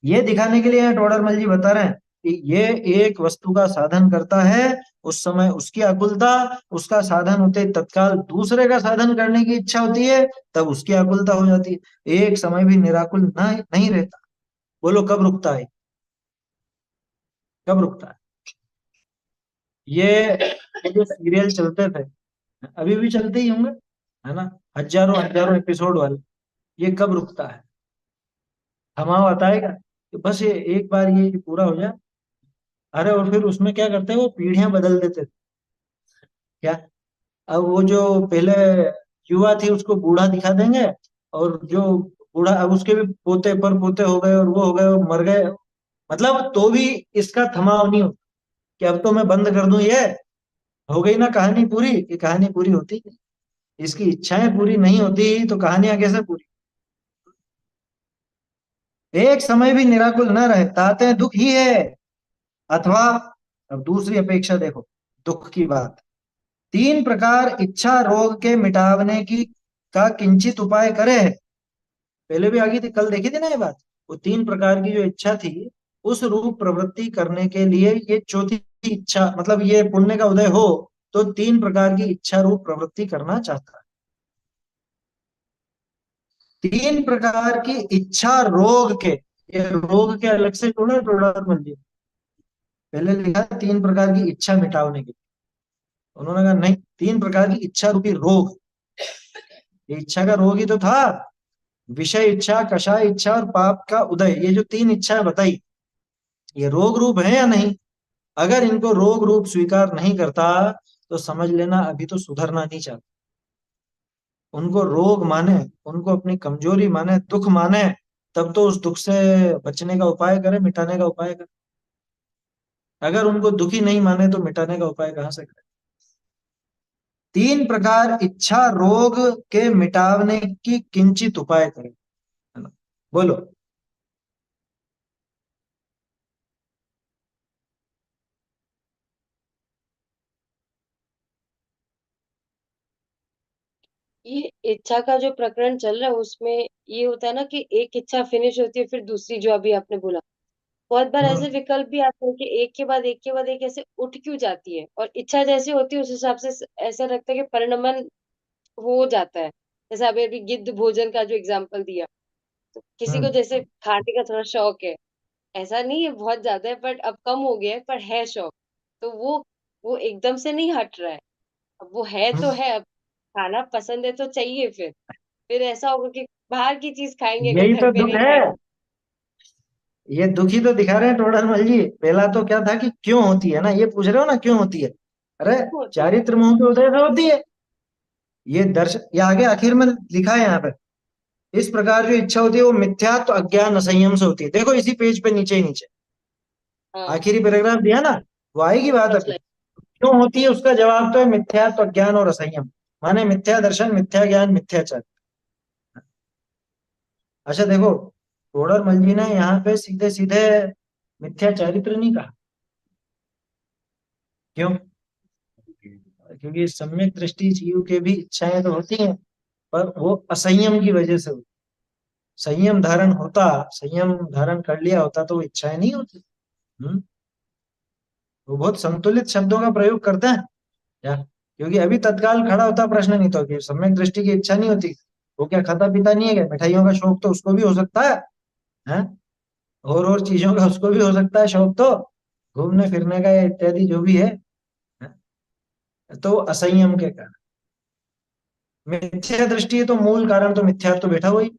ये दिखाने के लिए यहाँ टोडरमल जी बता रहे हैं कि ये एक वस्तु का साधन करता है, उस समय उसकी आकुलता, उसका साधन होते ही तत्काल दूसरे का साधन करने की इच्छा होती है, तब उसकी आकुलता हो जाती है। एक समय भी निराकुल ना नहीं रहता। बोलो कब रुकता है? कब रुकता है? ये जो सीरियल चलते थे, अभी भी चलते ही होंगे, है ना, हजारों हजारों एपिसोड वाले, ये कब रुकता है? थमाओ बताएगा कि बस ये एक बार ये पूरा हो जाए। अरे और फिर उसमें क्या करते हैं, वो पीढ़ियां बदल देते थे। क्या? अब वो जो पहले युवा थी उसको बूढ़ा दिखा देंगे, और जो बूढ़ा अब उसके भी पोते पर पोते हो गए और वो हो गए और मर गए, मतलब तो भी इसका थमाव नहीं होता कि अब तो मैं बंद कर दूं ये, हो गई ना कहानी पूरी। ये कहानी पूरी होती नहीं, इसकी इच्छाएं पूरी नहीं होती तो कहानियां कैसे पूरी? एक समय भी निराकुल न रहे ताते हैं दुख ही है। अथवा अब दूसरी अपेक्षा देखो, दुख की बात। तीन प्रकार इच्छा रोग के मिटावने की का किंचित उपाय करे है। पहले भी आगी थी, कल देखी थी ना ये बात। वो तीन प्रकार की जो इच्छा थी उस रूप प्रवृत्ति करने के लिए ये चौथी इच्छा, मतलब ये पुण्य का उदय हो तो तीन प्रकार की इच्छा रूप प्रवृत्ति करना चाहता है। तीन प्रकार की इच्छा रोग के, ये रोग के अलग से जोड़ा जोड़ा मंदिर, पहले लिखा तीन प्रकार की इच्छा मिटाने के। उन्होंने कहा नहीं, तीन प्रकार की इच्छा रूपी रोग। ये इच्छा का रोग ही तो था, विषय इच्छा, कषाय इच्छा और पाप का उदय। ये जो तीन इच्छाएं बताई, ये रोग रूप है या नहीं? अगर इनको रोग रूप स्वीकार नहीं करता तो समझ लेना अभी तो सुधरना नहीं चाहता। उनको रोग माने, उनको अपनी कमजोरी माने, दुख माने, तब तो उस दुख से बचने का उपाय करे, मिटाने का उपाय करे। अगर उनको दुखी नहीं माने तो मिटाने का उपाय कहां से करे? तीन प्रकार इच्छा रोग के मिटावने की किंचित उपाय करे, है ना। बोलो। ये इच्छा का जो प्रकरण चल रहा है उसमें ये होता है ना कि एक इच्छा फिनिश होती है फिर दूसरी, जो अभी आपने बोला। बहुत बार ऐसे हम्म। विकल्प भी आते हैं कि एक के बाद एक के बाद एक ऐसे उठ क्यों जाती है, और इच्छा जैसी होती है उस हिसाब से ऐसा लगता है कि परिणमन हो जाता है। जैसे अभी अभी गिद्ध भोजन का जो एग्जाम्पल दिया, तो किसी को हम्म। जैसे खाने का थोड़ा शौक है, ऐसा नहीं है बहुत ज्यादा है बट अब कम हो गया है, पर है शौक, तो वो एकदम से नहीं हट रहा है। अब वो है तो हम्म। है, अब खाना पसंद है तो चाहिए। फिर ऐसा होगा कि बाहर की चीज खाएंगे अगर यही घर तो पे दुख नहीं है। खाएंगे। ये दुखी तो दिखा रहे हैं टोडरमल जी। पहला तो क्या था कि क्यों होती है ना, ये पूछ रहे हो ना क्यों होती है। अरे होती है। चारित्र मोह के उदय से होती है। ये दर्शन, ये आगे आखिर में लिखा है यहाँ पे, इस प्रकार जो इच्छा होती है वो मिथ्यात्व अज्ञान असंयम से होती है। देखो इसी पेज पे नीचे ही नीचे हाँ, आखिरी पैराग्राफ दिया ना, वो आएगी बात फर्स्ट अभी। लाइन। क्यों होती है उसका जवाब तो है मिथ्यात्व अज्ञान और असंयम, माने मिथ्या दर्शन, मिथ्या ज्ञान, मिथ्याचार। अच्छा देखो, टोडरमल जी ने यहाँ पे सीधे सीधे मिथ्या चारित्र नहीं कहा। क्यों? क्योंकि सम्यक दृष्टि जीव के भी इच्छाएं तो होती हैं, पर वो असंयम की वजह से होती। संयम धारण होता, संयम धारण कर लिया होता तो वो इच्छाएं नहीं होती। वो बहुत संतुलित शब्दों का प्रयोग करते हैं क्या, क्योंकि अभी तत्काल खड़ा होता प्रश्न नहीं तो कि सम्यक दृष्टि की इच्छा नहीं होती, वो क्या खाता पीता नहीं है क्या, मिठाइयों का शौक तो उसको भी हो सकता है? और चीजों का उसको भी हो सकता है शौक, तो घूमने फिरने का इत्यादि जो भी है? तो असंयम के कारण मिथ्या दृष्टि है, तो मूल कारण तो मिथ्यात्व बैठा हुई।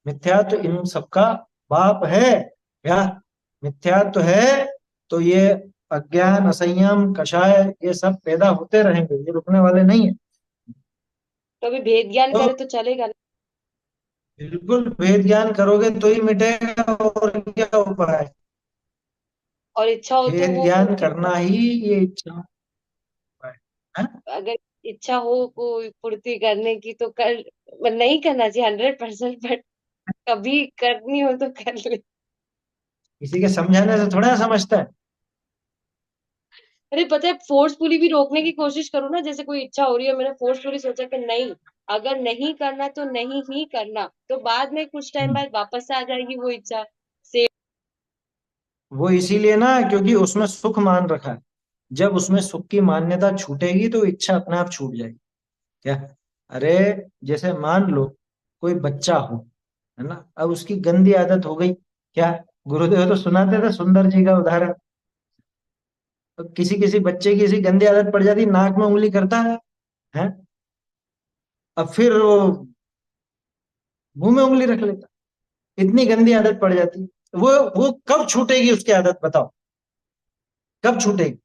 मिथ्यात्व इन सबका बाप है क्या? मिथ्यात्व है तो ये अज्ञान, असंयम, कषाय, ये सब पैदा होते रहेंगे, ये रुकने वाले नहीं है। तो अभी भेद ज्ञान तो करे तो चलेगा ना। बिल्कुल भेद ज्ञान करोगे तो ही मिटेगा, और क्या उपाय है? और इच्छा हो तो भेद वो ज्ञान पूर्ति, करना ही ये इच्छा का उपाय है। अगर इच्छा हो को पूर्ति करने की तो कर, नहीं करना चाहिए 100%, बट कभी करनी हो तो कर ले। किसी के समझाने से थोड़ा समझता है। अरे पता है, फोर्सफुली भी रोकने की कोशिश करो ना, जैसे कोई इच्छा हो रही है, मैंने फोर्सफुली सोचा कि नहीं, अगर नहीं करना तो नहीं ही करना, तो बाद में कुछ टाइम बाद वापस से आ जाएगी वो इच्छा से। वो इसीलिए ना, क्योंकि उसमें सुख मान रखा है। जब उसमें सुख की मान्यता छूटेगी तो इच्छा अपने आप छूट जाएगी क्या? अरे जैसे मान लो कोई बच्चा हो, है ना, अब उसकी गंदी आदत हो गई क्या? गुरुदेव तो सुनाते थे सुंदर जी का उदाहरण। तो किसी किसी बच्चे की ऐसी गंदी आदत पड़ जाती, नाक में उंगली करता है? अब फिर वो मुंह में उंगली रख लेता, इतनी गंदी आदत पड़ जाती। वो कब छूटेगी उसकी आदत, बताओ कब छूटेगी?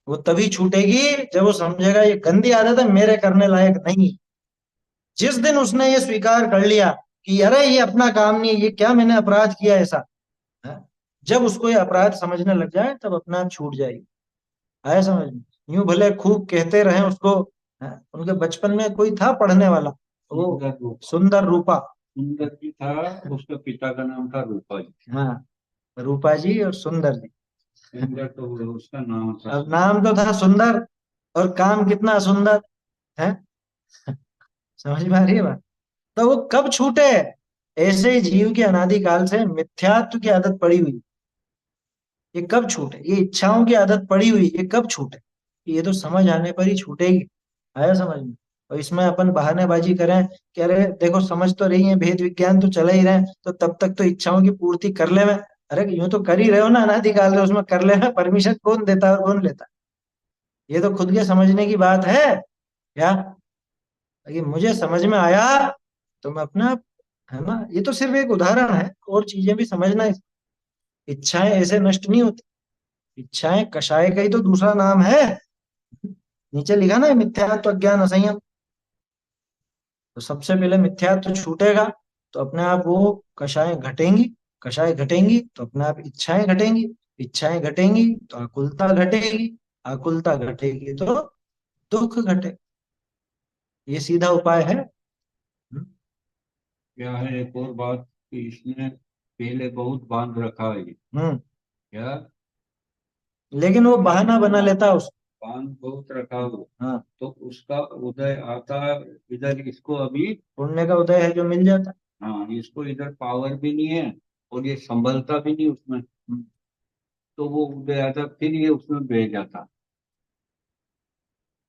वो तभी छूटेगी जब वो समझेगा ये गंदी आदत है, मेरे करने लायक नहीं। जिस दिन उसने ये स्वीकार कर लिया कि अरे ये अपना काम नहीं है, ये क्या मैंने अपराध किया ऐसा है? जब उसको ये अपराध समझने लग जाए तब अपना आप छूट जाएगी। आया समझ में? यूं भले खूब कहते रहे उसको, है? उनके बचपन में कोई था पढ़ने वाला, वो सुंदर रूपा। सुंदर रूपा। सुंदर जी था, उसके पिता का नाम था रूपा जी। हाँ, रूपा जी और सुंदर जी। सुंदर तो उसका नाम था। अब नाम तो था सुंदर, और काम कितना सुंदर है। समझ में आ रही है बात? तो वो कब छूटे? ऐसे ही जीव की अनादिकाल से मिथ्यात्व की आदत पड़ी हुई, ये कब छूटे? ये इच्छाओं की आदत पड़ी हुई, ये कब छूटे? ये तो समझ आने पर ही छूटेगी। आया समझ में? और इसमें अपन बहानेबाजी करें कि अरे देखो समझ तो रही है, भेद विज्ञान तो चला ही रहे हैं, तो तब तक तो इच्छाओं की पूर्ति कर ले में। अरे यूं तो कर ही रहे हो ना अनादिकाल से, उसमें कर ले में परमिशन कौन देता है और कौन लेता है? ये तो खुद के समझने की बात है क्या? कि मुझे समझ में आया तो मैं अपना, है ना, ये तो सिर्फ एक उदाहरण है, और चीजें भी समझना है। इच्छाएं ऐसे नष्ट नहीं होती। इच्छाएं कषाय का ही तो दूसरा नाम है। नीचे लिखा ना मिथ्यात्व, अज्ञान, असंयम। तो सबसे पहले मिथ्यात्व छूटेगा तो अपने आप वो कषाय घटेंगी, कषाय घटेंगी तो अपने आप इच्छाएं घटेंगी, इच्छाएं घटेंगी तो आकुलता घटेगी, आकुलता घटेगी तो दुख घटे। ये सीधा उपाय है। क्या है एक और बात कि इसने पहले बहुत बांध रखा है ये। हम्म। क्या? लेकिन वो बहाना बना लेता है उस। बांध बहुत रखा हो, हाँ, तो उसका उदय आता है इधर, इसको अभी। पुण्य का उदय है जो मिल जाता हाँ, इसको इधर पावर भी नहीं है, और ये संभलता भी नहीं उसमें। है। तो वो उदय आता, फिर ये उसमें बह जाता।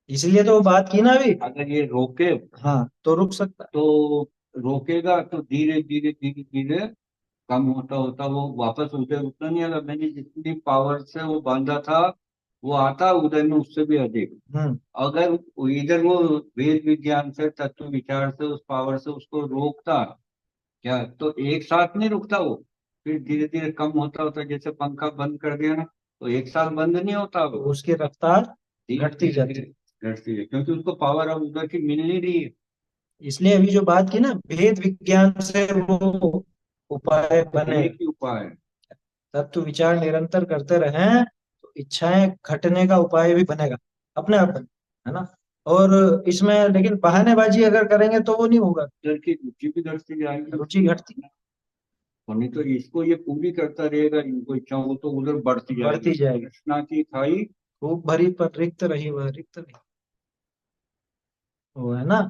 इसलिए तो वो बात की ना अभी। अगर ये रोके हाँ, तो रुक सकता है। तो रोकेगा तो धीरे धीरे धीरे धीरे कम होता होता वो वापस उदय उतना नहीं आएगा। मैंने जितनी पावर से वो बांधा था, वो आता उदय में उससे भी अधिक। हम्म। अगर इधर वो वेद विज्ञान से, तत्व विचार से, उस पावर से उसको रोकता, क्या तो एक साथ नहीं रुकता वो, फिर धीरे धीरे कम होता होता, जैसे पंखा बंद कर दिया ना, तो एक साथ बंद नहीं होता तो वो, उसकी रफ्तार धीरे घटती धीरे जाती है। धीरे घटती है, क्योंकि उसको पावर अब उधर की मिल नहीं रही है। इसलिए अभी जो बात की ना, भेद विज्ञान से वो उपाय बने, एक ही उपाय है। तत्व विचार निरंतर करते रहें तो इच्छाएं घटने का उपाय भी बनेगा अपने आप बने, है ना। और इसमें लेकिन बहानेबाजी अगर करेंगे तो वो नहीं होगा, उधर की रुचि भी घटती जाएगी। रुचि घटती, और नहीं तो इसको ये पूरी करता रहेगा, इनको इच्छा हो तो उधर बढ़ती जाएगी। बढ़ती जाएगी। कृष्णा की खाई खूब भरी पर रिक्त रही वह रिक्त नहीं। वो है ना,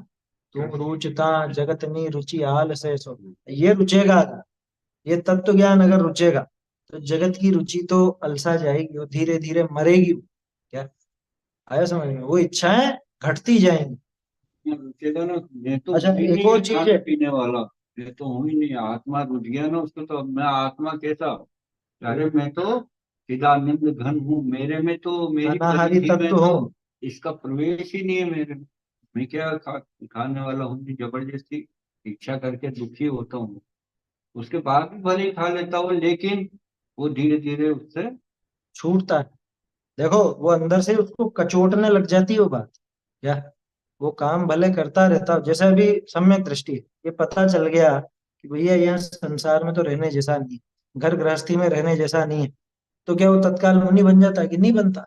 तुम रुचता जगत में रुचि आल से सो, ये रुचेगा अगर, ये तत्व ज्ञान अगर रुचेगा तो जगत की रुचि तो अलसा जाएगी और धीरे धीरे मरेगी वो। क्या आया समझ में, वो इच्छाएं घटती जाएंगी। रुचेगा ना, मैं तो अच्छा हूँ ही एक नहीं और है चीज खाने है। पीने वाला। मैं तो हूँ ही नहीं, आत्मा रुच गया ना उसको, तो अब मैं आत्मा कैसा? अरे मैं तो चिदानंद घन हूँ, मेरे में तो, मेरी अनाहारी परिधि में तत्व तो हो। इसका प्रवेश ही नहीं है मेरे में। मैं क्या खाने वाला हूँ जो जबरदस्ती इच्छा करके दुखी होता हूँ? उसके बाद भी भले ही खा लेता हूँ, लेकिन वो धीरे धीरे उससे। छूटता है। देखो वो अंदर से उसको कचोटने लग जाती है वो बात। क्या वो काम भले करता रहता हो, जैसे अभी सम्यक दृष्टि है, ये पता चल गया कि भैया यहाँ संसार में तो रहने जैसा नहीं है, घर गृहस्थी में रहने जैसा नहीं है, तो क्या वो तत्काल मुनि बन जाता है कि नहीं बनता?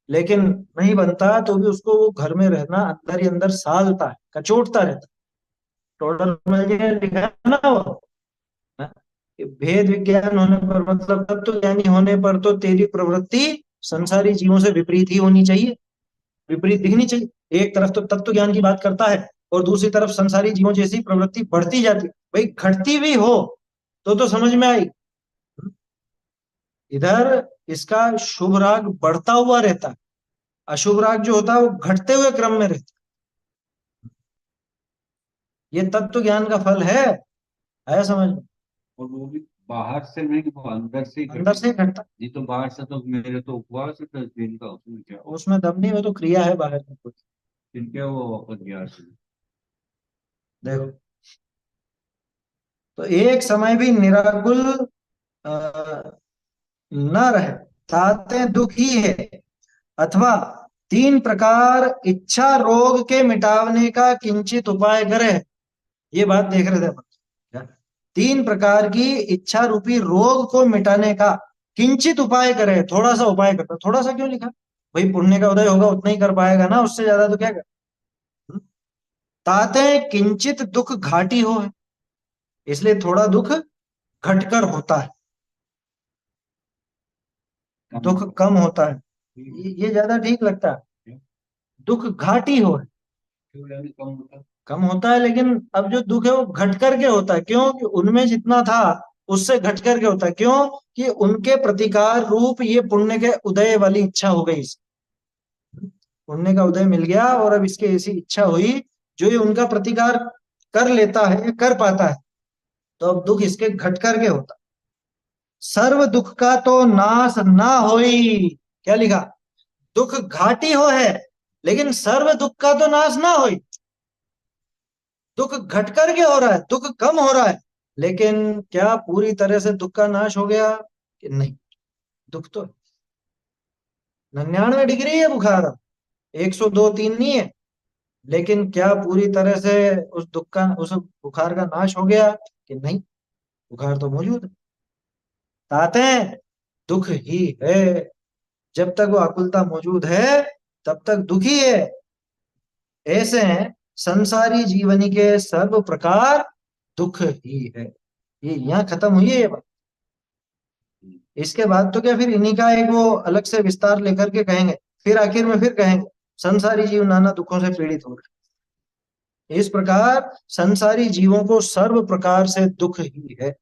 लेकिन नहीं बनता तो भी उसको वो घर में रहना अंदर ही अंदर सालता है, कचोटता रहता है। टोटल में लिखा है ना वो, हाँ, कि भेद विज्ञान होने पर मतलब तत्व ज्ञानी होने पर तो तेरी प्रवृत्ति संसारी जीवों से विपरीत ही होनी चाहिए, विपरीत दिखनी चाहिए। एक तरफ तो तत्व ज्ञान की बात करता है और दूसरी तरफ संसारी जीवों जैसी प्रवृत्ति बढ़ती जाती है, भाई घटती भी हो तो समझ में आई। इधर इसका शुभ राग बढ़ता हुआ रहता है, अशुभ राग जो होता है वो घटते हुए क्रम में रहता है। ये तत्व ज्ञान का फल है, आया समझ में? और वो भी बाहर से नहीं, वो अंदर से ही अंदर से घटेगा। ही घटता नहीं तो बाहर से तो, मेरे तो उपवास है 10 दिन का, उसमें क्या? है, उसमें दम नहीं, वो तो क्रिया है बाहर की कुछ। फिर क्या वो वापस गया? देखो, तो एक समय भी निराकुल अ, न रहे, ताते दुख ही है, अथवा तीन प्रकार इच्छा रोग के मिटावने का किंचित उपाय करे। ये बात देख रहे थे अपन क्या? तीन प्रकार की इच्छा रूपी रोग को मिटाने का किंचित उपाय करे, थोड़ा सा उपाय करता, थोड़ा सा क्यों लिखा? भाई पुण्य का उदय होगा उतना ही कर पाएगा ना, उससे ज्यादा तो क्या कर। हम्म? ताते किंचित दुख घाटी हो है, इसलिए थोड़ा दुख घटकर होता है, कम दुख होगा। कम होता है। ठीक ये ज्यादा ठीक लगता है, है। दुख घाटी हो है। क्यों यानी कम होता? कम होता है, लेकिन अब जो दुख है वो घट करके होता है, क्यों कि उनमें जितना था उससे घट करके होता है, क्यों कि उनके प्रतिकार रूप ये पुण्य के उदय वाली इच्छा हो गई इसे। पुण्य का उदय मिल गया और अब इसकी ऐसी इच्छा हुई जो ये उनका प्रतिकार कर लेता है, कर पाता है, तो अब दुख इसके घट करके होता है। सर्व दुख का तो नाश ना होई, क्या लिखा? दुख घाटी हो है, लेकिन सर्व दुख का तो नाश ना होई। दुख घट करके हो रहा है, दुख कम हो रहा है, लेकिन क्या पूरी तरह से दुख का नाश हो गया कि नहीं? दुख तो 99 डिग्री है बुखार, 102 3 नहीं है, लेकिन क्या पूरी तरह से उस दुख का, उस बुखार का नाश हो गया कि नहीं? बुखार तो मौजूद है। ताते दुख ही है, जब तक वो आकुलता मौजूद है तब तक दुखी है। ऐसे हैं संसारी जीवनी के सर्व प्रकार दुख ही है। ये यहाँ खत्म हुई है ये बात। इसके बाद तो क्या फिर इन्हीं का एक वो अलग से विस्तार लेकर के कहेंगे, फिर आखिर में फिर कहेंगे संसारी जीव नाना दुखों से पीड़ित हो रहे हैं। इस प्रकार संसारी जीवों को सर्व प्रकार से दुख ही है।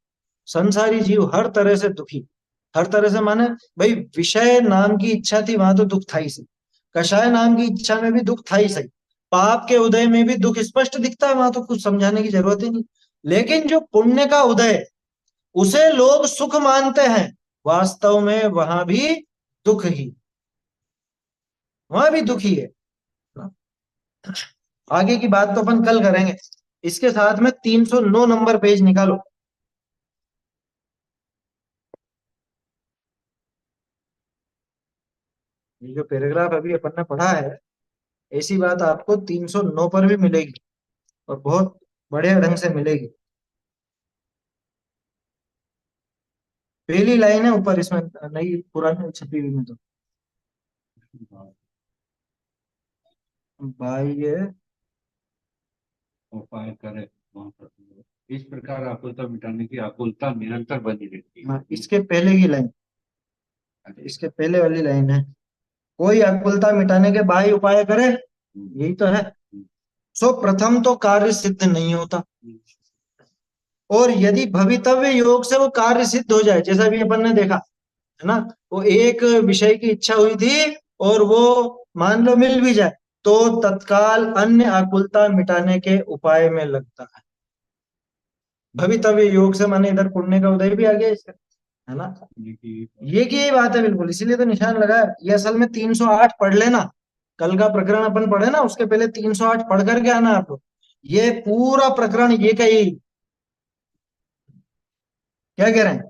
संसारी जीव हर तरह से दुखी, हर तरह से माने, भाई विषय नाम की इच्छा थी वहां तो दुख था ही सही, कषाय नाम की इच्छा में भी दुख था ही सही, पाप के उदय में भी दुख स्पष्ट दिखता है, वहां तो कुछ समझाने की जरूरत ही नहीं। लेकिन जो पुण्य का उदय उसे लोग सुख मानते हैं, वास्तव में वहां भी दुख ही, वहां भी दुखी है। आगे की बात तो अपन कल करेंगे। इसके साथ में 309 नंबर पेज निकालो। ये जो पैराग्राफ अभी अपन ने पढ़ा है, ऐसी बात आपको 309 पर भी मिलेगी और बहुत बढ़िया ढंग से मिलेगी। पहली लाइन है ऊपर इसमें, नई पुरानी छपी हुई में तो, बाह्य। उपाय करे वहां पर। इस प्रकार आकुलता मिटाने की, आकुलता निरंतर बनी रहती हाँ, है। इसके पहले की लाइन, अच्छा। इसके पहले वाली लाइन है, कोई आकुलता मिटाने के बाह्य उपाय करे, यही तो है। सो प्रथम तो कार्य सिद्ध नहीं होता, और यदि भवितव्य योग से वो कार्य सिद्ध हो जाए, जैसा भी अपन ने देखा है ना, वो एक विषय की इच्छा हुई थी और वो मान लो मिल भी जाए, तो तत्काल अन्य आकुलता मिटाने के उपाय में लगता है। भवितव्य योग से माने इधर पुण्य का उदय भी आ गया इसका, है ना। ये की यही बात है बिल्कुल, इसीलिए तो निशान लगा है। ये असल में 308 पढ़ लेना, कल का प्रकरण अपन पढ़े ना, उसके पहले 308 पढ़ करके आना आप लोग। ये पूरा प्रकरण ये का ही क्या कह रहे हैं,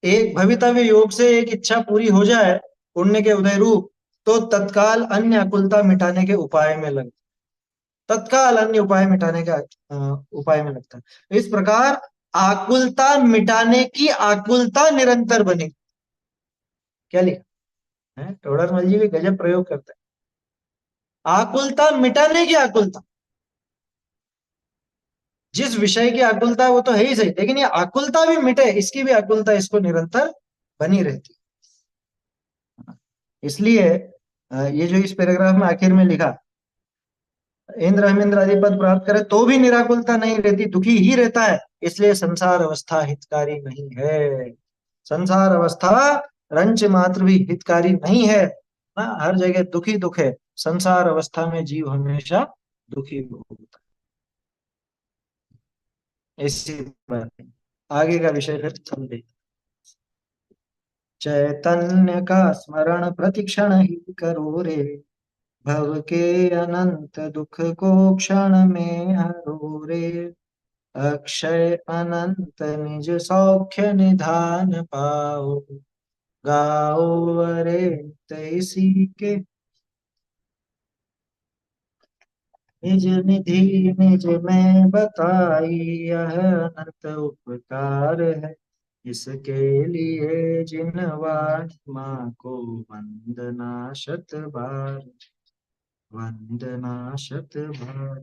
एक भवितव्य योग से एक इच्छा पूरी हो जाए पुण्य के उदय रूप, तो तत्काल अन्य अकुलता मिटाने के उपाय में लग, तत्काल अन्य उपाय मिटाने का उपाय में लगता है। इस प्रकार आकुलता मिटाने की आकुलता निरंतर बनी। क्या लिखा है, टोडरमल जी भी गजब प्रयोग करते हैं। आकुलता मिटाने की आकुलता, जिस विषय की आकुलता है वो तो है ही सही, लेकिन ये आकुलता भी मिटे, इसकी भी आकुलता इसको निरंतर बनी रहती है। इसलिए ये जो इस पैराग्राफ में आखिर में लिखा, इंद्र अमिंद्र आदि पद प्राप्त करे तो भी निराकुलता नहीं रहती, दुखी ही रहता है, इसलिए संसार अवस्था हितकारी नहीं है। संसार अवस्था रंच मात्र भी हितकारी नहीं है ना, हर जगह दुखी दुख है। संसार अवस्था में जीव हमेशा दुखी होता है, ऐसी बात है। आगे का विषय फिर समझे। चैतन्य का स्मरण प्रतिक्षण ही करो रे, भव के अनंत दुख को क्षण में हरो रे, अक्षय अनंत निज सौख्य निधान पाओ, गाओ अरे तैसी के निज निधि निज में बताई, यह अनंत उपकार है, इसके लिए जिनवान माँ को वंदना शत बार, वंदना शत बार।